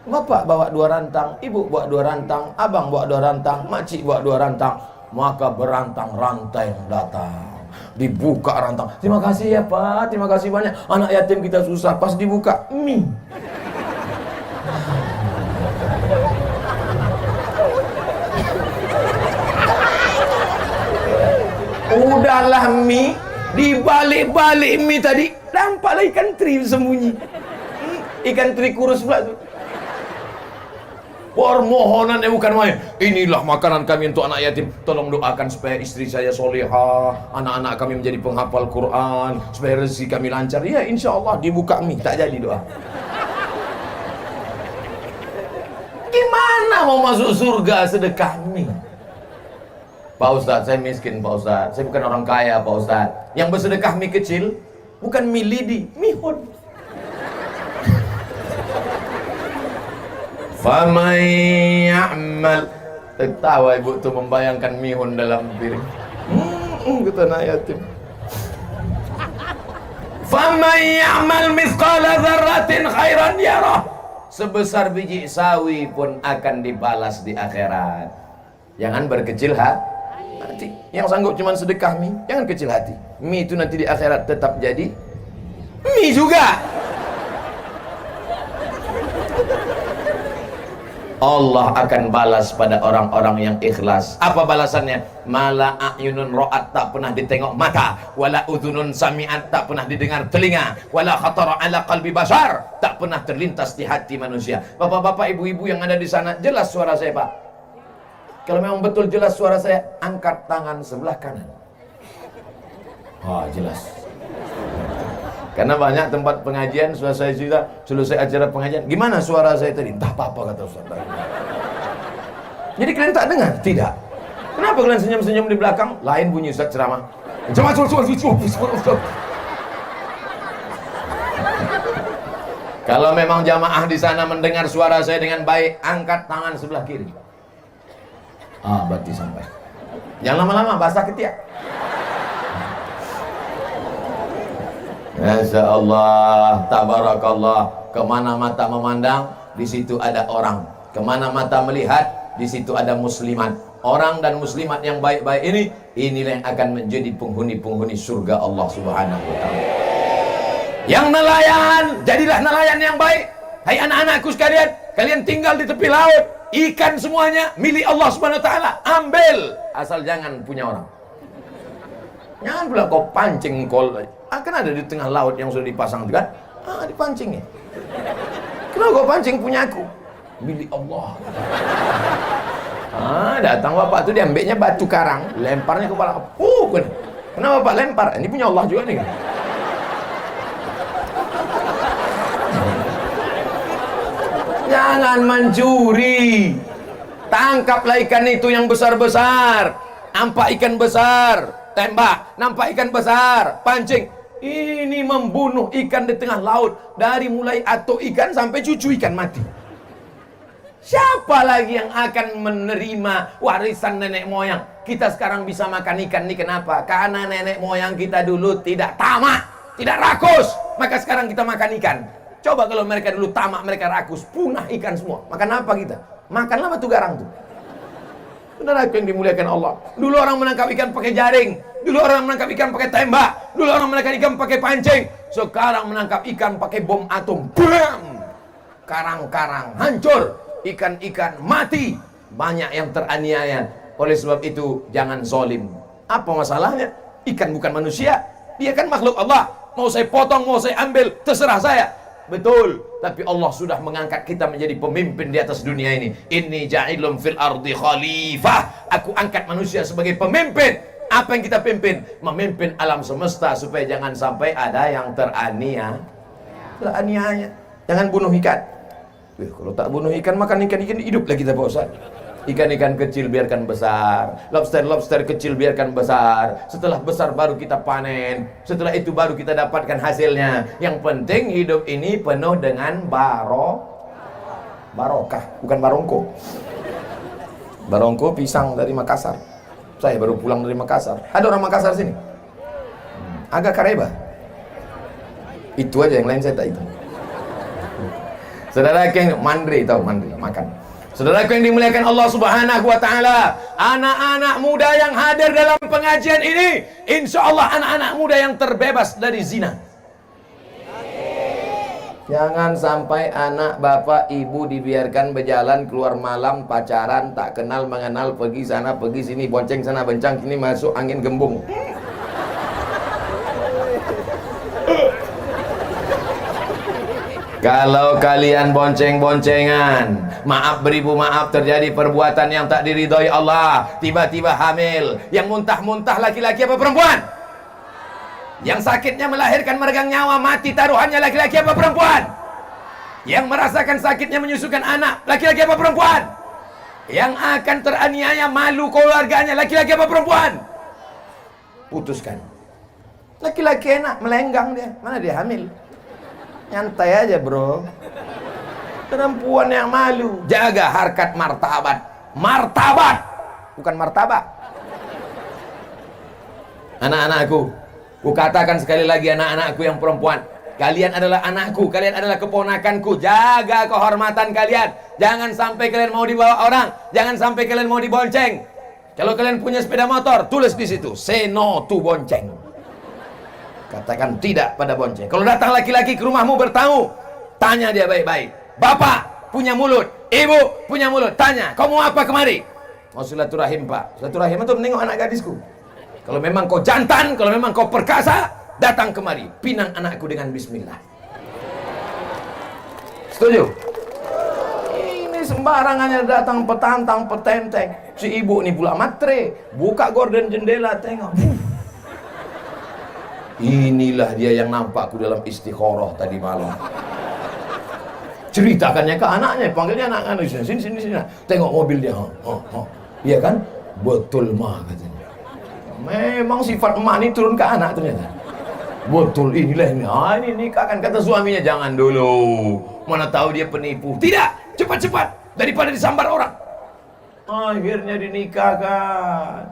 Bapak bawa 2 rantang, ibu bawa 2 rantang, abang bawa 2 rantang, makcik bawa 2 rantang. Maka berantang-rantang datang. Dibuka rantang. Terima kasih ya Pak, terima kasih banyak. Anak yatim kita susah, pas dibuka mie. Udahlah mie, dibalik-balik mie tadi, nampaklah ikan teri sembunyi. Ikan teri kurus pula tuh. Permohonan bukan main. Inilah makanan kami untuk anak yatim. Tolong doakan supaya istri saya solehah, anak-anak kami menjadi penghafal Quran, supaya rezeki kami lancar. Ya insya Allah dibuka mie, tak jadi doa. Gimana mau masuk surga sedekah mie? Pak Ustadz, saya miskin Pak Ustadz. Saya bukan orang kaya Pak Ustadz. Yang bersedekah mie kecil bukan mie lidi, mihun. Faman ya'mal. Tertawa ibu tuh membayangkan mihun dalam piring. Kata anak yatim. Faman ya'mal mithqala dzarratin khairan yarah. sebesar biji sawi pun akan dibalas di akhirat. Jangan berkecil hati. Yang sanggup cuma sedekah mie, jangan kecil hati. Mie itu nanti di akhirat tetap jadi mie juga. Allah akan balas pada orang-orang yang ikhlas. Apa balasannya? Mala a'yunun ra'at, tak pernah ditengok mata, wala udhunun sami'at, tak pernah didengar telinga, wala khatara ala qalbi bashar, tak pernah terlintas di hati manusia. Bapak-bapak, ibu-ibu yang ada di sana, jelas suara saya, Pak? Kalau memang betul jelas suara saya, angkat tangan sebelah kanan. Jelas. Karena banyak tempat pengajian, selesai acara pengajian, gimana suara saya tadi? Entah apa-apa, kata Ustaz. Jadi kalian tak dengar? Tidak. Kenapa kalian senyum-senyum di belakang? Lain bunyi Ustaz ceramah. Kalau memang jamaah di sana mendengar suara saya dengan baik, angkat tangan sebelah kiri. Berarti sampai. Jangan lama-lama, basah ketiak. Masya Allah, tabarakallah. Kemana mata memandang, di situ ada orang. Kemana mata melihat, di situ ada muslimat. Orang dan muslimat yang baik-baik ini, inilah yang akan menjadi penghuni-penghuni surga Allah Subhanahu wa Ta'ala. Yang nelayan, jadilah nelayan yang baik. Hai anak-anakku sekalian, kalian tinggal di tepi laut, ikan semuanya milik Allah Subhanahu wa Ta'ala. Ambil, asal jangan punya orang. Jangan pula kau pancing kol. Kan ada di tengah laut yang sudah dipasang kan? Dipancing ya. Kenapa kau pancing punya aku? Milik Allah. Datang bapak tuh diambilnya batu karang, lemparnya ke kepala. Kenapa bapak lempar? Ini punya Allah juga nih. Jangan mencuri. Tangkaplah ikan itu yang besar-besar. Nampak ikan besar, tembak. Nampak ikan besar, pancing. Ini membunuh ikan di tengah laut. Dari mulai atuk ikan sampai cucu ikan mati. Siapa lagi yang akan menerima warisan nenek moyang? Kita sekarang bisa makan ikan ini kenapa? Karena nenek moyang kita dulu tidak tamak, tidak rakus. Maka sekarang kita makan ikan. Coba kalau mereka dulu tamak, mereka rakus, punah ikan semua. Makan apa kita? Makanlah batu garang tuh. Saudaraku yang dimuliakan Allah. Dulu orang menangkap ikan pakai jaring. Dulu orang menangkap ikan pakai tembak. Dulu orang menangkap ikan pakai pancing. Sekarang menangkap ikan pakai bom atom. Bam! Karang-karang hancur. Ikan-ikan mati. Banyak yang teraniaya. Oleh sebab itu jangan zalim. Apa masalahnya? Ikan bukan manusia. Dia kan makhluk Allah. Mau saya potong, mau saya ambil, terserah saya. Betul, tapi Allah sudah mengangkat kita menjadi pemimpin di atas dunia ini. Inni ja'ilun fil ardi khalifah. Aku angkat manusia sebagai pemimpin. Apa yang kita pimpin? Memimpin alam semesta supaya jangan sampai ada yang teraniaya. Jangan bunuh ikan. Kalau tak bunuh ikan, makan ikan-ikan hidup lah kita, Pak Ustaz. Ikan-ikan kecil biarkan besar, lobster-lobster kecil biarkan besar. Setelah besar baru kita panen. Setelah itu baru kita dapatkan hasilnya. Yang penting hidup ini penuh dengan barokah, bukan barongko. Barongko pisang dari Makassar. Saya baru pulang dari Makassar. Ada orang Makassar sini? Agak kareba. Itu aja, yang lain saya tak itu. Saudara yang mandri, tahu mandri, makan. Saudaraku yang dimuliakan Allah Subhanahu wa Ta'ala, anak-anak muda yang hadir dalam pengajian ini, insya Allah anak-anak muda yang terbebas dari zina. Jangan sampai anak bapak ibu dibiarkan berjalan keluar malam pacaran, tak kenal mengenal, pergi sana pergi sini, bonceng sana bencang sini, masuk angin gembung. Kalau kalian bonceng-boncengan, maaf beribu maaf, terjadi perbuatan yang tak diridhoi Allah, tiba-tiba hamil, yang muntah-muntah laki-laki apa perempuan? Yang sakitnya melahirkan meregang nyawa, mati taruhannya laki-laki apa perempuan? Yang merasakan sakitnya menyusukan anak, laki-laki apa perempuan? Yang akan teraniaya malu keluarganya, laki-laki apa perempuan? Putuskan. Laki-laki enak, melenggang dia, mana dia hamil? Nyantai aja bro. Perempuan yang malu. Jaga harkat martabat. Martabat, bukan martabak. Anak-anakku, ku katakan sekali lagi, anak-anakku yang perempuan, Kalian adalah anakku, kalian adalah keponakanku. Jaga kehormatan kalian. Jangan sampai kalian mau dibawa orang, jangan sampai kalian mau dibonceng. Kalau kalian punya sepeda motor, tulis di situ, say no to bonceng. Katakan tidak pada bonceng. Kalau datang laki-laki ke rumahmu bertamu, tanya dia baik-baik. Bapak punya mulut, ibu punya mulut, tanya, kau mau apa kemari? Mau silaturahim, Pak. Silaturahim itu menengok anak gadisku. Kalau memang kau jantan, kalau memang kau perkasa, datang kemari, pinang anakku dengan bismillah. Setuju? Ini sembarangannya datang petantang, petenteng. Si ibu ini pula matre, buka gorden jendela, tengok. Inilah dia yang nampakku dalam istikharah tadi malam. Ceritakannya ke anaknya, panggilnya anak-anak, sini. Tengok mobil dia. Iya kan? Betul mah katanya. Memang sifat emak ini turun ke anak ternyata. Betul, inilah ini. Ini nikahkan, kata suaminya. Jangan dulu, mana tahu dia penipu. Tidak, cepat-cepat daripada disambar orang. Akhirnya dinikahkan.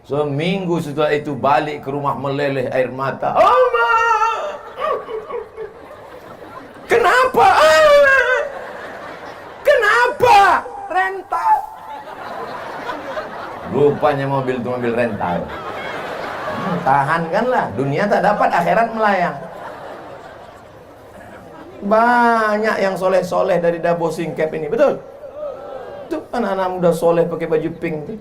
Seminggu setelah itu balik ke rumah meleleh air mata. Oma, kenapa? Kenapa? Rental. Rupanya mobil itu mobil rental. Tahankanlah, dunia tak dapat, akhirat melayang. Banyak yang soleh-soleh dari Dabo Singkep ini, betul? Tuh anak-anak muda soleh pakai baju pink tuh.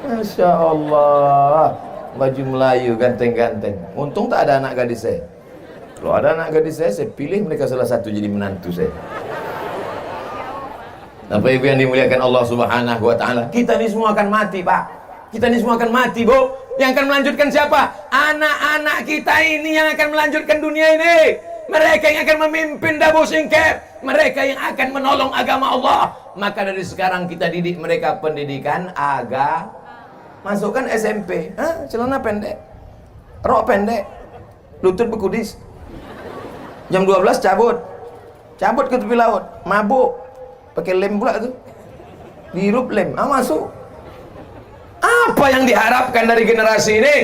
Masya Allah, baju Melayu ganteng-ganteng. Untung tak ada anak gadis saya. Kalau ada anak gadis saya pilih mereka salah satu jadi menantu saya. Bapak Ibu yang dimuliakan Allah Subhanahu wa Ta'ala, kita ini semua akan mati, Pak. Kita ini semua akan mati, Bu. Yang akan melanjutkan siapa? Anak-anak kita ini yang akan melanjutkan dunia ini. Mereka yang akan memimpin Dabo Singkep, mereka yang akan menolong agama Allah. Maka dari sekarang kita didik mereka pendidikan agama. Masukkan SMP, celana pendek, rok pendek, lutut berkudis. Jam 12 cabut ke tepi laut, mabuk, pakai lem pula tuh, dihirup lem, masuk. Apa yang diharapkan dari generasi ini?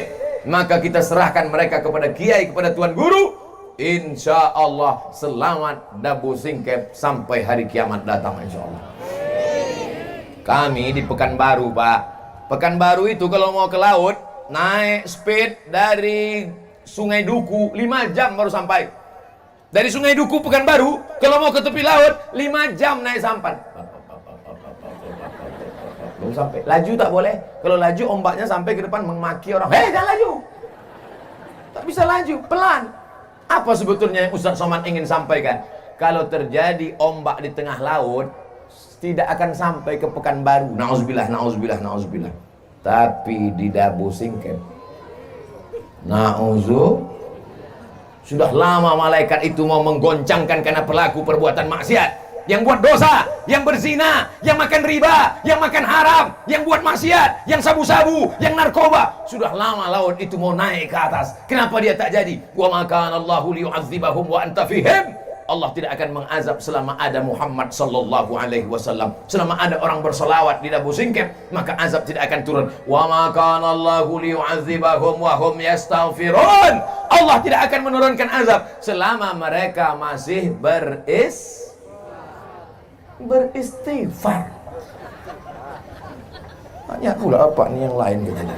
Maka kita serahkan mereka kepada kiai, kepada tuan guru. Insya Allah selamat Dabo Singkep sampai hari kiamat datang, insya Allah. Kami di Pekanbaru, Pak. Pekanbaru itu kalau mau ke laut, naik speed dari Sungai Duku 5 jam baru sampai. Dari Sungai Duku Pekanbaru, kalau mau ke tepi laut 5 jam naik sampan. Belum sampai. Laju tak boleh. Kalau laju ombaknya sampai ke depan memaki orang. Hei, jangan laju. Tak bisa laju, pelan. Apa sebetulnya yang Ustaz Somad ingin sampaikan? Kalau terjadi ombak di tengah laut, tidak akan sampai ke Pekanbaru. Nauzubillah. Tapi di Dabo Singkep, sudah lama malaikat itu mau menggoncangkan karena pelaku perbuatan maksiat. Yang buat dosa, yang berzina, yang makan riba, yang makan haram, yang buat maksiat, yang sabu-sabu, yang narkoba. Sudah lama laut itu mau naik ke atas. Kenapa dia tak jadi? Wa ma kana Allahu liyu'adzibahum wa anta fihim. Allah tidak akan mengazab selama ada Muhammad sallallahu alaihi wasallam. Selama ada orang berselawat di Dabo Singkep, maka azab tidak akan turun. Wa ma kana Allahu liyu'adzibahum wa hum yastaghfirun. Allah tidak akan menurunkan azab selama mereka masih beristighfar. Tanya pula apa nih yang lain katanya.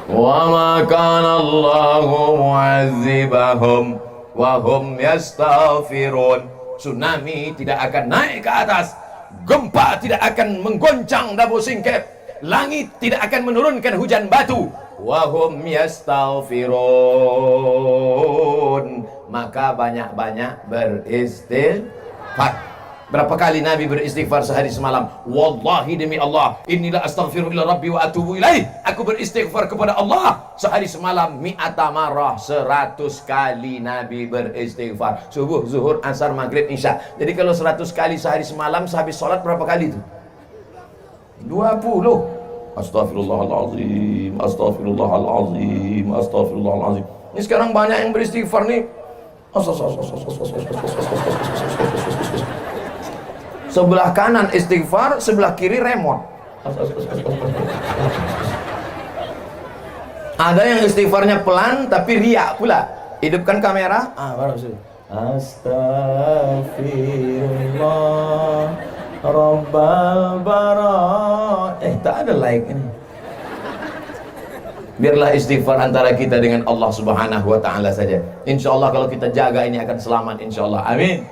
Wa ma kana Allahu mu'adzibahum wa hum yastaghfirun. Tsunami tidak akan naik ke atas, gempa tidak akan menggoncang Dabo Singkep, langit tidak akan menurunkan hujan batu. Wa hum yastaghfirun. Maka banyak-banyak beristighfar. Berapa kali Nabi beristighfar sehari semalam? Wallahi demi Allah, inilah astaghfiru ila rabbi wa atubu ilaih. Aku beristighfar kepada Allah sehari semalam mi'ata marrah, 100 kali Nabi beristighfar. Subuh, zuhur, asar, maghrib, isya. Jadi kalau 100 kali sehari semalam, sehabis sholat berapa kali itu? 20. Astaghfirullahaladzim, astaghfirullahaladzim, astaghfirullahaladzim. Ini sekarang banyak yang beristighfar nih. Sebelah kanan istighfar, sebelah kiri remote. Ada yang istighfarnya pelan tapi riak pula. Hidupkan kamera. Baru sih. Astaghfirullah Rabbal bara. Tak ada like ini. Biarlah istighfar antara kita dengan Allah Subhanahu wa Ta'ala saja. Insya Allah kalau kita jaga ini akan selamat, insya Allah. Amin.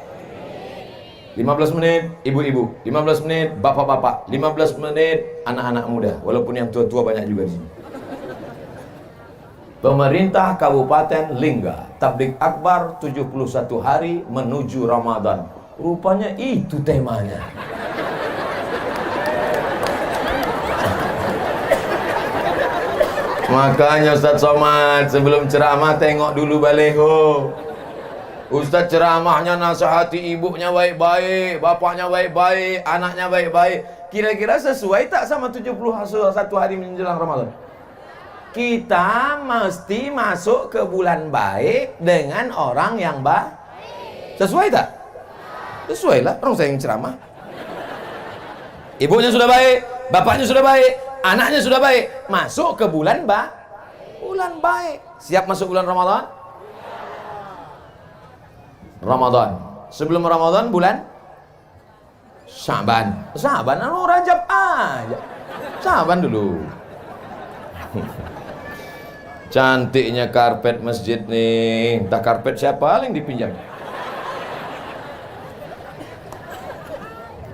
15 menit ibu-ibu, 15 menit bapak-bapak, 15 menit anak-anak muda. Walaupun yang tua-tua banyak juga di sini. Pemerintah Kabupaten Lingga tablik akbar 71 hari menuju Ramadan. Rupanya itu temanya. Makanya Ustaz Somad sebelum ceramah tengok dulu baleho. Ustaz ceramahnya nasihati ibunya baik-baik, bapaknya baik-baik, anaknya baik-baik. Kira-kira sesuai tak sama 71 hari menjelang Ramadan? Kita mesti masuk ke bulan baik dengan orang yang baik. Sesuai tak? Sesuai lah, orang saya yang ceramah. Ibunya sudah baik, bapaknya sudah baik, anaknya sudah baik, masuk ke bulan bulan baik. Siap masuk bulan Ramadan? Ramadan. Sebelum Ramadan bulan Syaban. Syaban Rajab aja. Syaban dulu. Cantiknya karpet masjid nih. Entah karpet siapa yang dipinjam.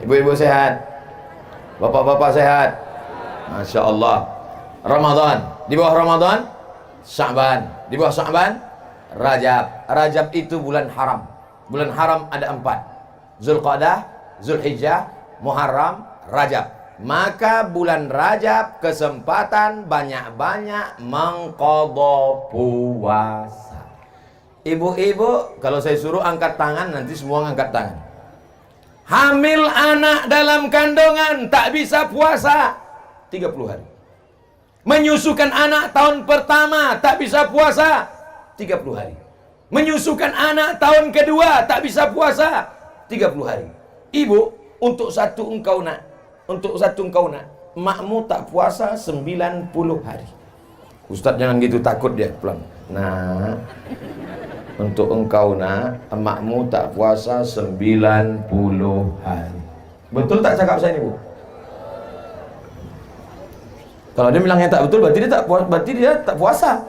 Ibu-ibu sehat, bapak-bapak sehat, Masya Allah. Ramadan, di bawah Ramadan Sya'ban, di bawah Sya'ban Rajab. Rajab itu bulan haram. Bulan haram ada 4: Zulqa'dah, Zulhijjah, Muharram, Rajab. Maka bulan Rajab kesempatan banyak-banyak mengqadha puasa. Ibu-ibu, kalau saya suruh angkat tangan, nanti semua angkat tangan. Hamil anak dalam kandungan tak bisa puasa 30 hari. Menyusukan anak tahun pertama tak bisa puasa 30 hari. Menyusukan anak tahun kedua tak bisa puasa 30 hari. Ibu, untuk satu engkau nak, makmu tak puasa 90 hari. Ustaz jangan gitu, takut dia pelan. Nah, untuk engkau nak, emakmu tak puasa 90 hari. Betul tak cakap saya ini, Bu? Kalau dia bilang yang tak betul, berarti dia tak puasa.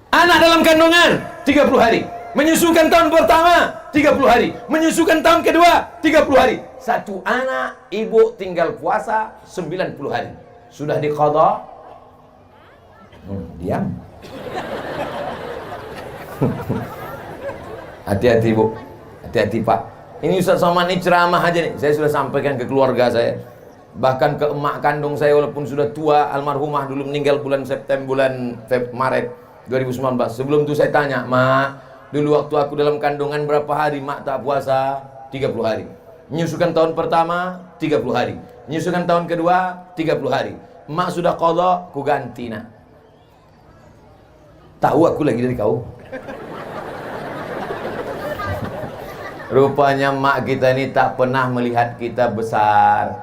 Anak dalam kandungan 30 hari. Menyusukan tahun pertama 30 hari. Menyusukan tahun kedua 30 hari. Satu anak, ibu tinggal puasa 90 hari. Sudah diqadha? Diam. Hati-hati, Bu. Hati-hati, Pak. Ini Ustaz Somad ini ceramah aja nih. Saya sudah sampaikan ke keluarga saya. Bahkan ke emak kandung saya, walaupun sudah tua, almarhumah dulu meninggal bulan Maret 2019. Sebelum itu saya tanya, "Mak, dulu waktu aku dalam kandungan berapa hari mak tak puasa?" 30 hari. Menyusukan tahun pertama 30 hari. Menyusukan tahun kedua 30 hari. Mak sudah qadha, ku ganti nak. Tahu aku lagi dari kau. Rupanya mak kita ini tak pernah melihat kita besar.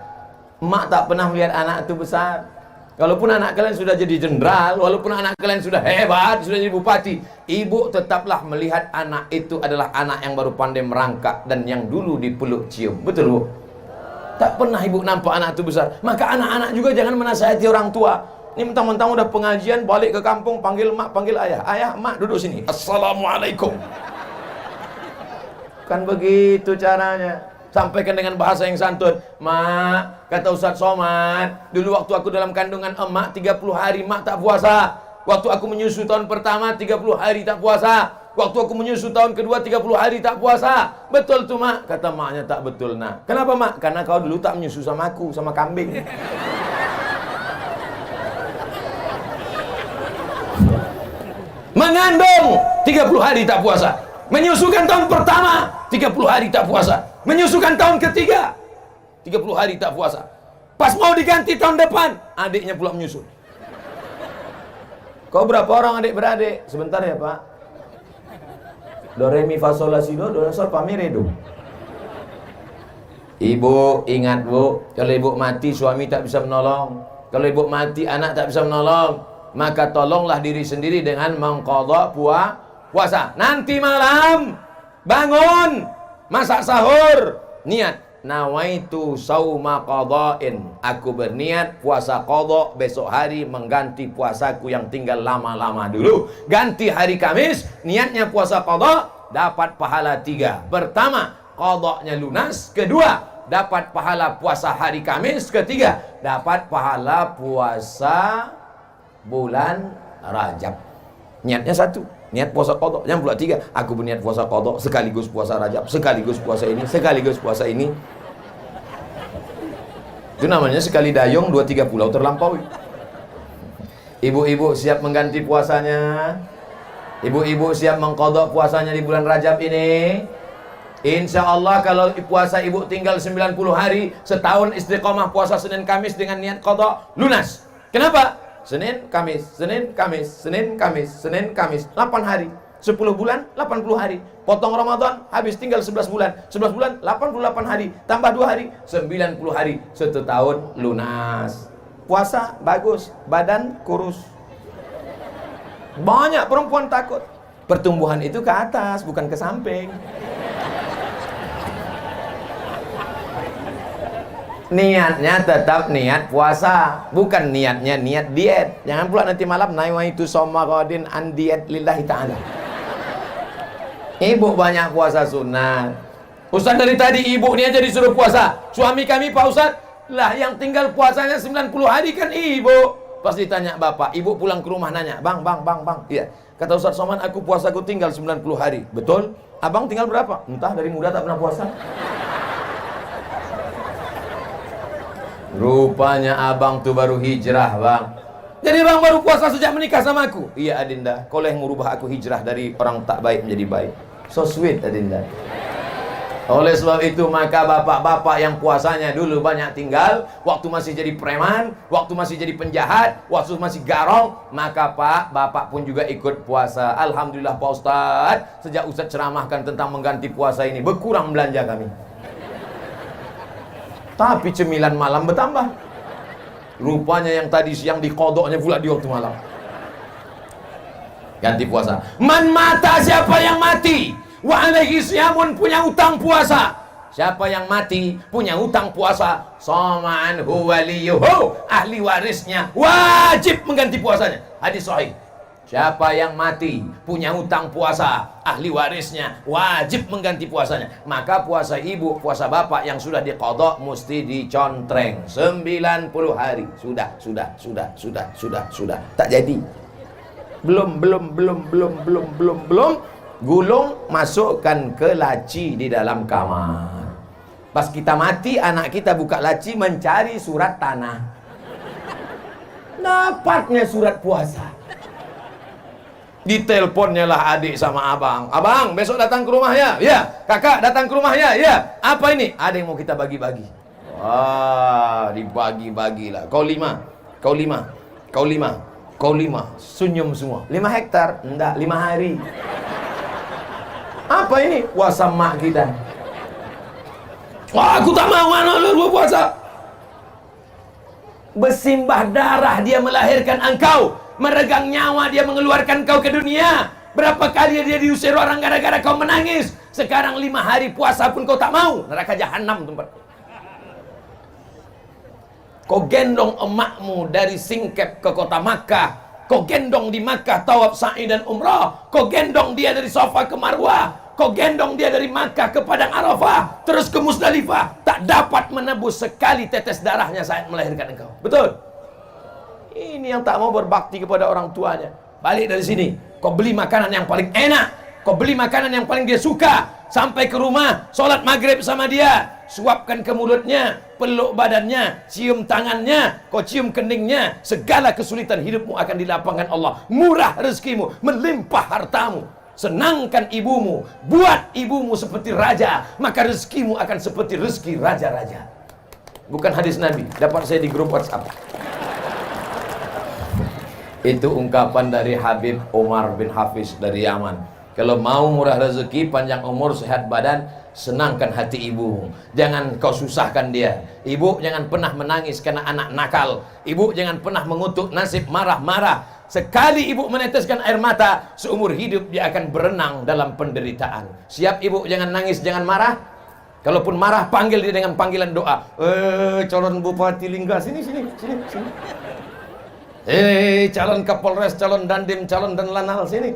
Mak tak pernah melihat anak itu besar. Walaupun anak kalian sudah jadi jenderal, walaupun anak kalian sudah hebat, sudah jadi bupati, ibu tetaplah melihat anak itu adalah anak yang baru pandai merangkak dan yang dulu dipeluk cium. Betul, Bu? Tak pernah ibu nampak anak itu besar. Maka anak-anak juga jangan menasihati orang tua. Ini mentang-mentang udah pengajian, balik ke kampung, panggil mak, panggil ayah. Ayah, mak, duduk sini. Assalamualaikum. Kan begitu caranya. Sampaikan dengan bahasa yang santun. Mak, kata Ustaz Somad, dulu waktu aku dalam kandungan emak 30 hari mak tak puasa. Waktu aku menyusu tahun pertama 30 hari tak puasa. Waktu aku menyusu tahun kedua 30 hari tak puasa. Betul tuh, Mak. Kata maknya tak betul, nak. Kenapa, Mak? Karena kau dulu tak menyusu sama aku, sama kambing. Mengandung 30 hari tak puasa. Menyusukan tahun pertama 30 hari tak puasa. Menyusukan tahun ketiga 30 hari tak puasa. Pas mau diganti tahun depan, adiknya pula menyusul. Kau berapa orang adik-beradik? Sebentar ya, Pak. Do re mi fa sol la si do sol fa mi re do. Ibu ingat, Bu, kalau ibu mati suami tak bisa menolong. Kalau ibu mati anak tak bisa menolong. maka tolonglah diri sendiri dengan mengqadha puasa. Nanti malam bangun, masak sahur, niat nawaitu sauma qadha'in, aku berniat puasa qadha besok hari mengganti puasaku yang tinggal lama-lama dulu. Ganti hari Kamis, niatnya puasa qadha, dapat pahala 3. Pertama, qadha'nya lunas. Kedua, dapat pahala puasa hari Kamis. Ketiga, dapat pahala puasa bulan Rajab. Niatnya 1, niat puasa qadha. Yang pula 3, aku berniat puasa qadha sekaligus puasa Rajab, sekaligus puasa ini, sekaligus puasa ini. Itu namanya sekali dayung 2-3 pulau terlampaui. Ibu-ibu siap mengganti puasanya? Ibu-ibu siap mengqadha puasanya di bulan Rajab ini? Insya Allah kalau puasa ibu tinggal 90 hari, setahun istiqomah puasa Senin Kamis dengan niat qadha, lunas. Kenapa? Senin Kamis, Senin Kamis, Senin Kamis, Senin Kamis, 8 hari. 10 bulan, 80 hari. Potong Ramadan, habis tinggal 11 bulan. 11 bulan, 88 hari. Tambah 2 hari, 90 hari. 1 tahun lunas. Puasa, bagus. Badan, kurus. Banyak perempuan takut. Pertumbuhan itu ke atas, bukan ke samping. Niatnya tetap niat puasa, bukan niatnya niat diet. Jangan pula nanti malam nawaitu shauma ghadin an diet lillahi ta'ala. Ibu banyak puasa sunat. Ustaz dari tadi ibu ni aja disuruh puasa. Suami kami Pak Ustaz, lah yang tinggal puasanya 90 hari kan ibu. Pas ditanya bapak, ibu pulang ke rumah nanya, bang. Iya. Kata Ustaz Somad, aku puasaku tinggal 90 hari. Betul? Abang tinggal berapa? Entah, dari muda tak pernah puasa. Rupanya abang tuh baru hijrah, bang. Jadi bang baru puasa sejak menikah sama aku. Iya Adinda, kau yang merubah aku hijrah dari orang tak baik menjadi baik. So sweet Adinda. Oleh sebab itu maka bapak-bapak yang puasanya dulu banyak tinggal, waktu masih jadi preman, waktu masih jadi penjahat, waktu masih garong, maka bapak pun juga ikut puasa. Alhamdulillah Pak Ustaz, sejak Ustaz ceramahkan tentang mengganti puasa ini, berkurang belanja kami. Tapi cemilan malam bertambah. Rupanya yang tadi siang dikodoknya pula di waktu malam. Ganti puasa. Man mata, siapa yang mati, wa alaihi siyamun, punya utang puasa. Siapa yang mati punya utang puasa, sama'an waliyuhu, ahli warisnya wajib mengganti puasanya. Hadis sahih. Siapa yang mati punya hutang puasa, ahli warisnya wajib mengganti puasanya. Maka puasa ibu, puasa bapak yang sudah diqadha mesti dicontreng 90 hari. Sudah. Tak jadi. Belum. Gulung masukkan ke laci di dalam kamar. Pas kita mati, anak kita buka laci mencari surat tanah. Dapatnya surat puasa. Diteleponnya lah adik sama abang. Abang, besok datang ke rumah ya? Ya. Kakak datang ke rumah ya? Ya. Apa ini? Ada yang mau kita bagi-bagi. Wah, dibagi-bagilah. Kau 5. Senyum semua. 5 hektar? Enggak, 5 hari. Apa ini? Puasa mak kita. Wah, aku tak mau anak lu puasa. Bersimbah darah dia melahirkan engkau. Meregang nyawa dia mengeluarkan kau ke dunia. Berapa kali dia diusir orang gara-gara kau menangis. Sekarang 5 hari puasa pun kau tak mau. Neraka jahanam tempat. Kau gendong emakmu dari Singkep ke kota Makkah. Kau gendong di Makkah tawaf sa'i dan umrah. Kau gendong dia dari Safa ke Marwah. Kau gendong dia dari Makkah ke Padang Arafah, terus ke Musdalifah. Tak dapat menebus sekali tetes darahnya saat melahirkan engkau. Betul? Ini yang tak mau berbakti kepada orang tuanya. Balik dari sini, kau beli makanan yang paling enak, kau beli makanan yang paling dia suka. Sampai ke rumah, sholat maghrib sama dia, suapkan ke mulutnya, peluk badannya, cium tangannya, kau cium keningnya. Segala kesulitan hidupmu akan dilapangkan Allah. Murah rezekimu, melimpah hartamu. Senangkan ibumu, buat ibumu seperti raja, maka rezekimu akan seperti rezeki raja-raja. Bukan hadis Nabi, dapat saya di grup WhatsApp. Itu ungkapan dari Habib Umar bin Hafiz dari Yaman. Kalau mau murah rezeki, panjang umur, sehat badan, senangkan hati ibumu. Jangan kau susahkan dia. Ibu jangan pernah menangis karena anak nakal. Ibu jangan pernah mengutuk nasib marah-marah. Sekali ibu meneteskan air mata, seumur hidup dia akan berenang dalam penderitaan. Siap ibu, jangan nangis, jangan marah. Kalaupun marah, panggil dia dengan panggilan doa. Calon Bupati Lingga, sini. Calon Kapolres, calon Dandim, calon dan Lanal, sini.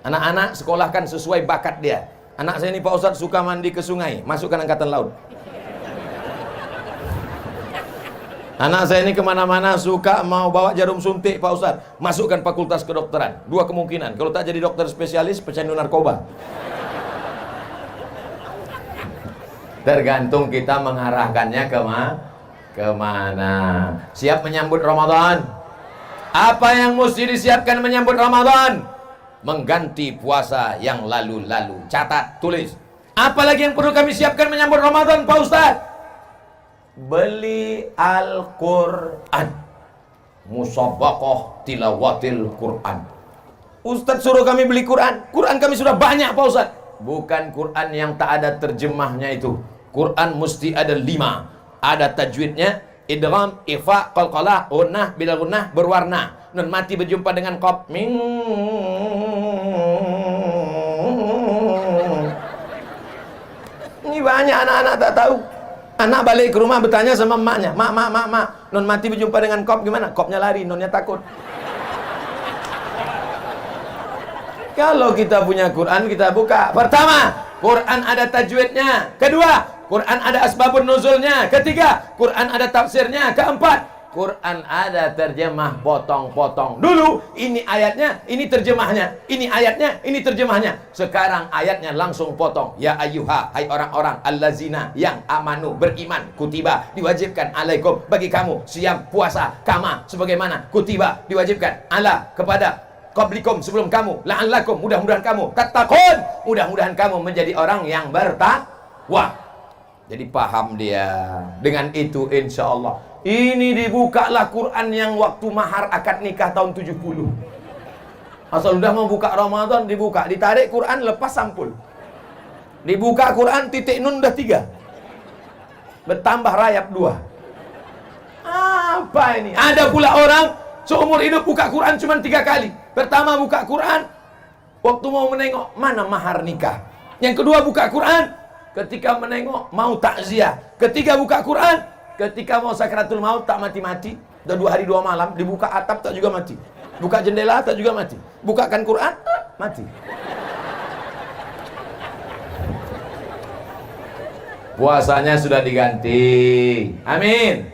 Anak-anak sekolahkan sesuai bakat dia. Anak saya ini Pak Ustadz suka mandi ke sungai, masukkan angkatan laut. Anak saya ini kemana-mana suka mau bawa jarum suntik Pak Ustadz, masukkan fakultas kedokteran. Dua kemungkinan, kalau tak jadi dokter spesialis, pecandu narkoba. Tergantung kita mengarahkannya kemana. Siap menyambut Ramadan? Apa yang mesti disiapkan menyambut Ramadan? Mengganti puasa yang lalu-lalu. Catat, tulis. Apalagi yang perlu kami siapkan menyambut Ramadan Pak Ustadz? Beli Al-Quran, musabaqah tilawatil Quran. Ustadz suruh kami beli Quran. Quran kami sudah banyak Pak Ustadz. Bukan Quran yang tak ada terjemahnya itu. Quran mesti ada 5. Ada tajwidnya, idgham, ifa, qalqalah, gunnah, bila gunnah, berwarna. Nun mati berjumpa dengan qaf. Ini banyak anak-anak tak tahu. Anak balik ke rumah bertanya sama emaknya, mak, nun mati berjumpa dengan kop gimana? Kopnya lari, nunnya takut. Kalau kita punya Quran, kita buka. Pertama, Quran ada tajwidnya. Kedua, Quran ada asbabun nuzulnya. Ketiga, Quran ada tafsirnya. Keempat, Quran ada terjemah potong-potong. Dulu ini ayatnya, ini terjemahnya. Ini ayatnya, ini terjemahnya. Sekarang ayatnya langsung potong. Ya ayyuha, hai orang-orang allazina yang amanu, beriman, kutiba, diwajibkan alaikum, bagi kamu siam puasa kama sebagaimana kutiba, diwajibkan ala kepada qablikum, sebelum kamu, la'allakum, mudah-mudahan kamu tattaqun, mudah-mudahan kamu menjadi orang yang bertakwa. Jadi paham dia. Dengan itu insya Allah ini dibukalah Quran yang waktu mahar akad nikah tahun 70. Asal udah mau buka Ramadan dibuka, ditarik Quran lepas sampul. Dibuka Quran titik nun udah 3. Bertambah rayap 2. Apa ini? Ada pula orang seumur hidup buka Quran cuma 3 kali. Pertama buka Quran waktu mau menengok mana mahar nikah. Yang kedua buka Quran ketika menengok mau takziah. Ketiga buka Quran ketika mau sakratul maut tak mati-mati. Udah 2 hari 2 malam dibuka atap tak juga mati. Buka jendela tak juga mati. Bukakan Quran mati. Puasanya sudah diganti. Amin.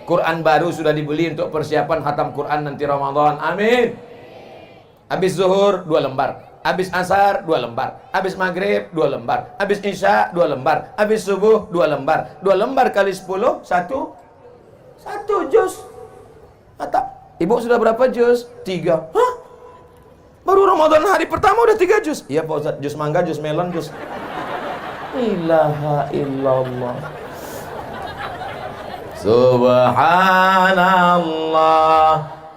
Quran baru sudah dibeli untuk persiapan khatam Quran nanti Ramadan. Amin. Habis zuhur 2 lembar. Habis asar 2 lembar. Habis maghrib 2 lembar. Habis isya 2 lembar. Habis subuh 2 lembar. 2 lembar kali 10 1 juz. Atap. Ibu sudah berapa juz? 3. Hah? Baru Ramadan hari pertama udah 3 juz. Iya Pak Ustaz, juz mangga, juz melon, juz. Ilaha illallah. Subhanallah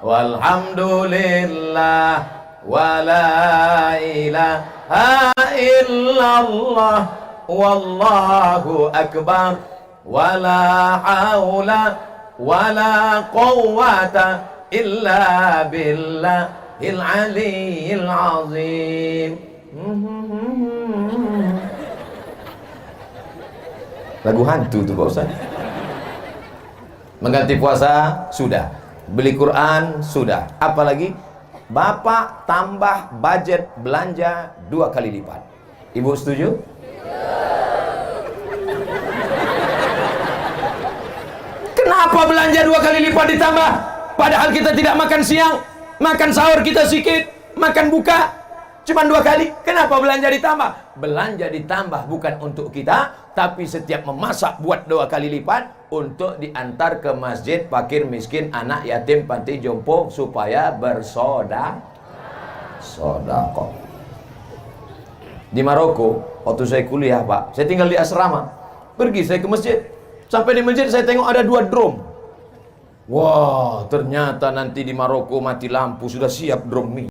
walhamdulillah wala ilaha illallah wallahu akbar wala haula wala quwwata illa billahil aliyyil azim. Lagu hantu tuh Pak Ustaz. Mengganti puasa sudah, beli Quran sudah, apalagi Bapak tambah budget belanja 2 kali lipat. Ibu setuju? Kenapa belanja 2 kali lipat ditambah? Padahal kita tidak makan siang, makan sahur kita sikit, makan buka cuma 2 kali. Kenapa belanja ditambah? Belanja ditambah bukan untuk kita, tapi setiap memasak buat 2 kali lipat untuk diantar ke masjid fakir miskin, anak yatim, panti jompo supaya bersedekah. Di Maroko waktu saya kuliah Pak, saya tinggal di asrama. Pergi saya ke masjid. Sampai di masjid saya tengok ada 2 drum. Wah, ternyata nanti di Maroko mati lampu sudah siap drum mie.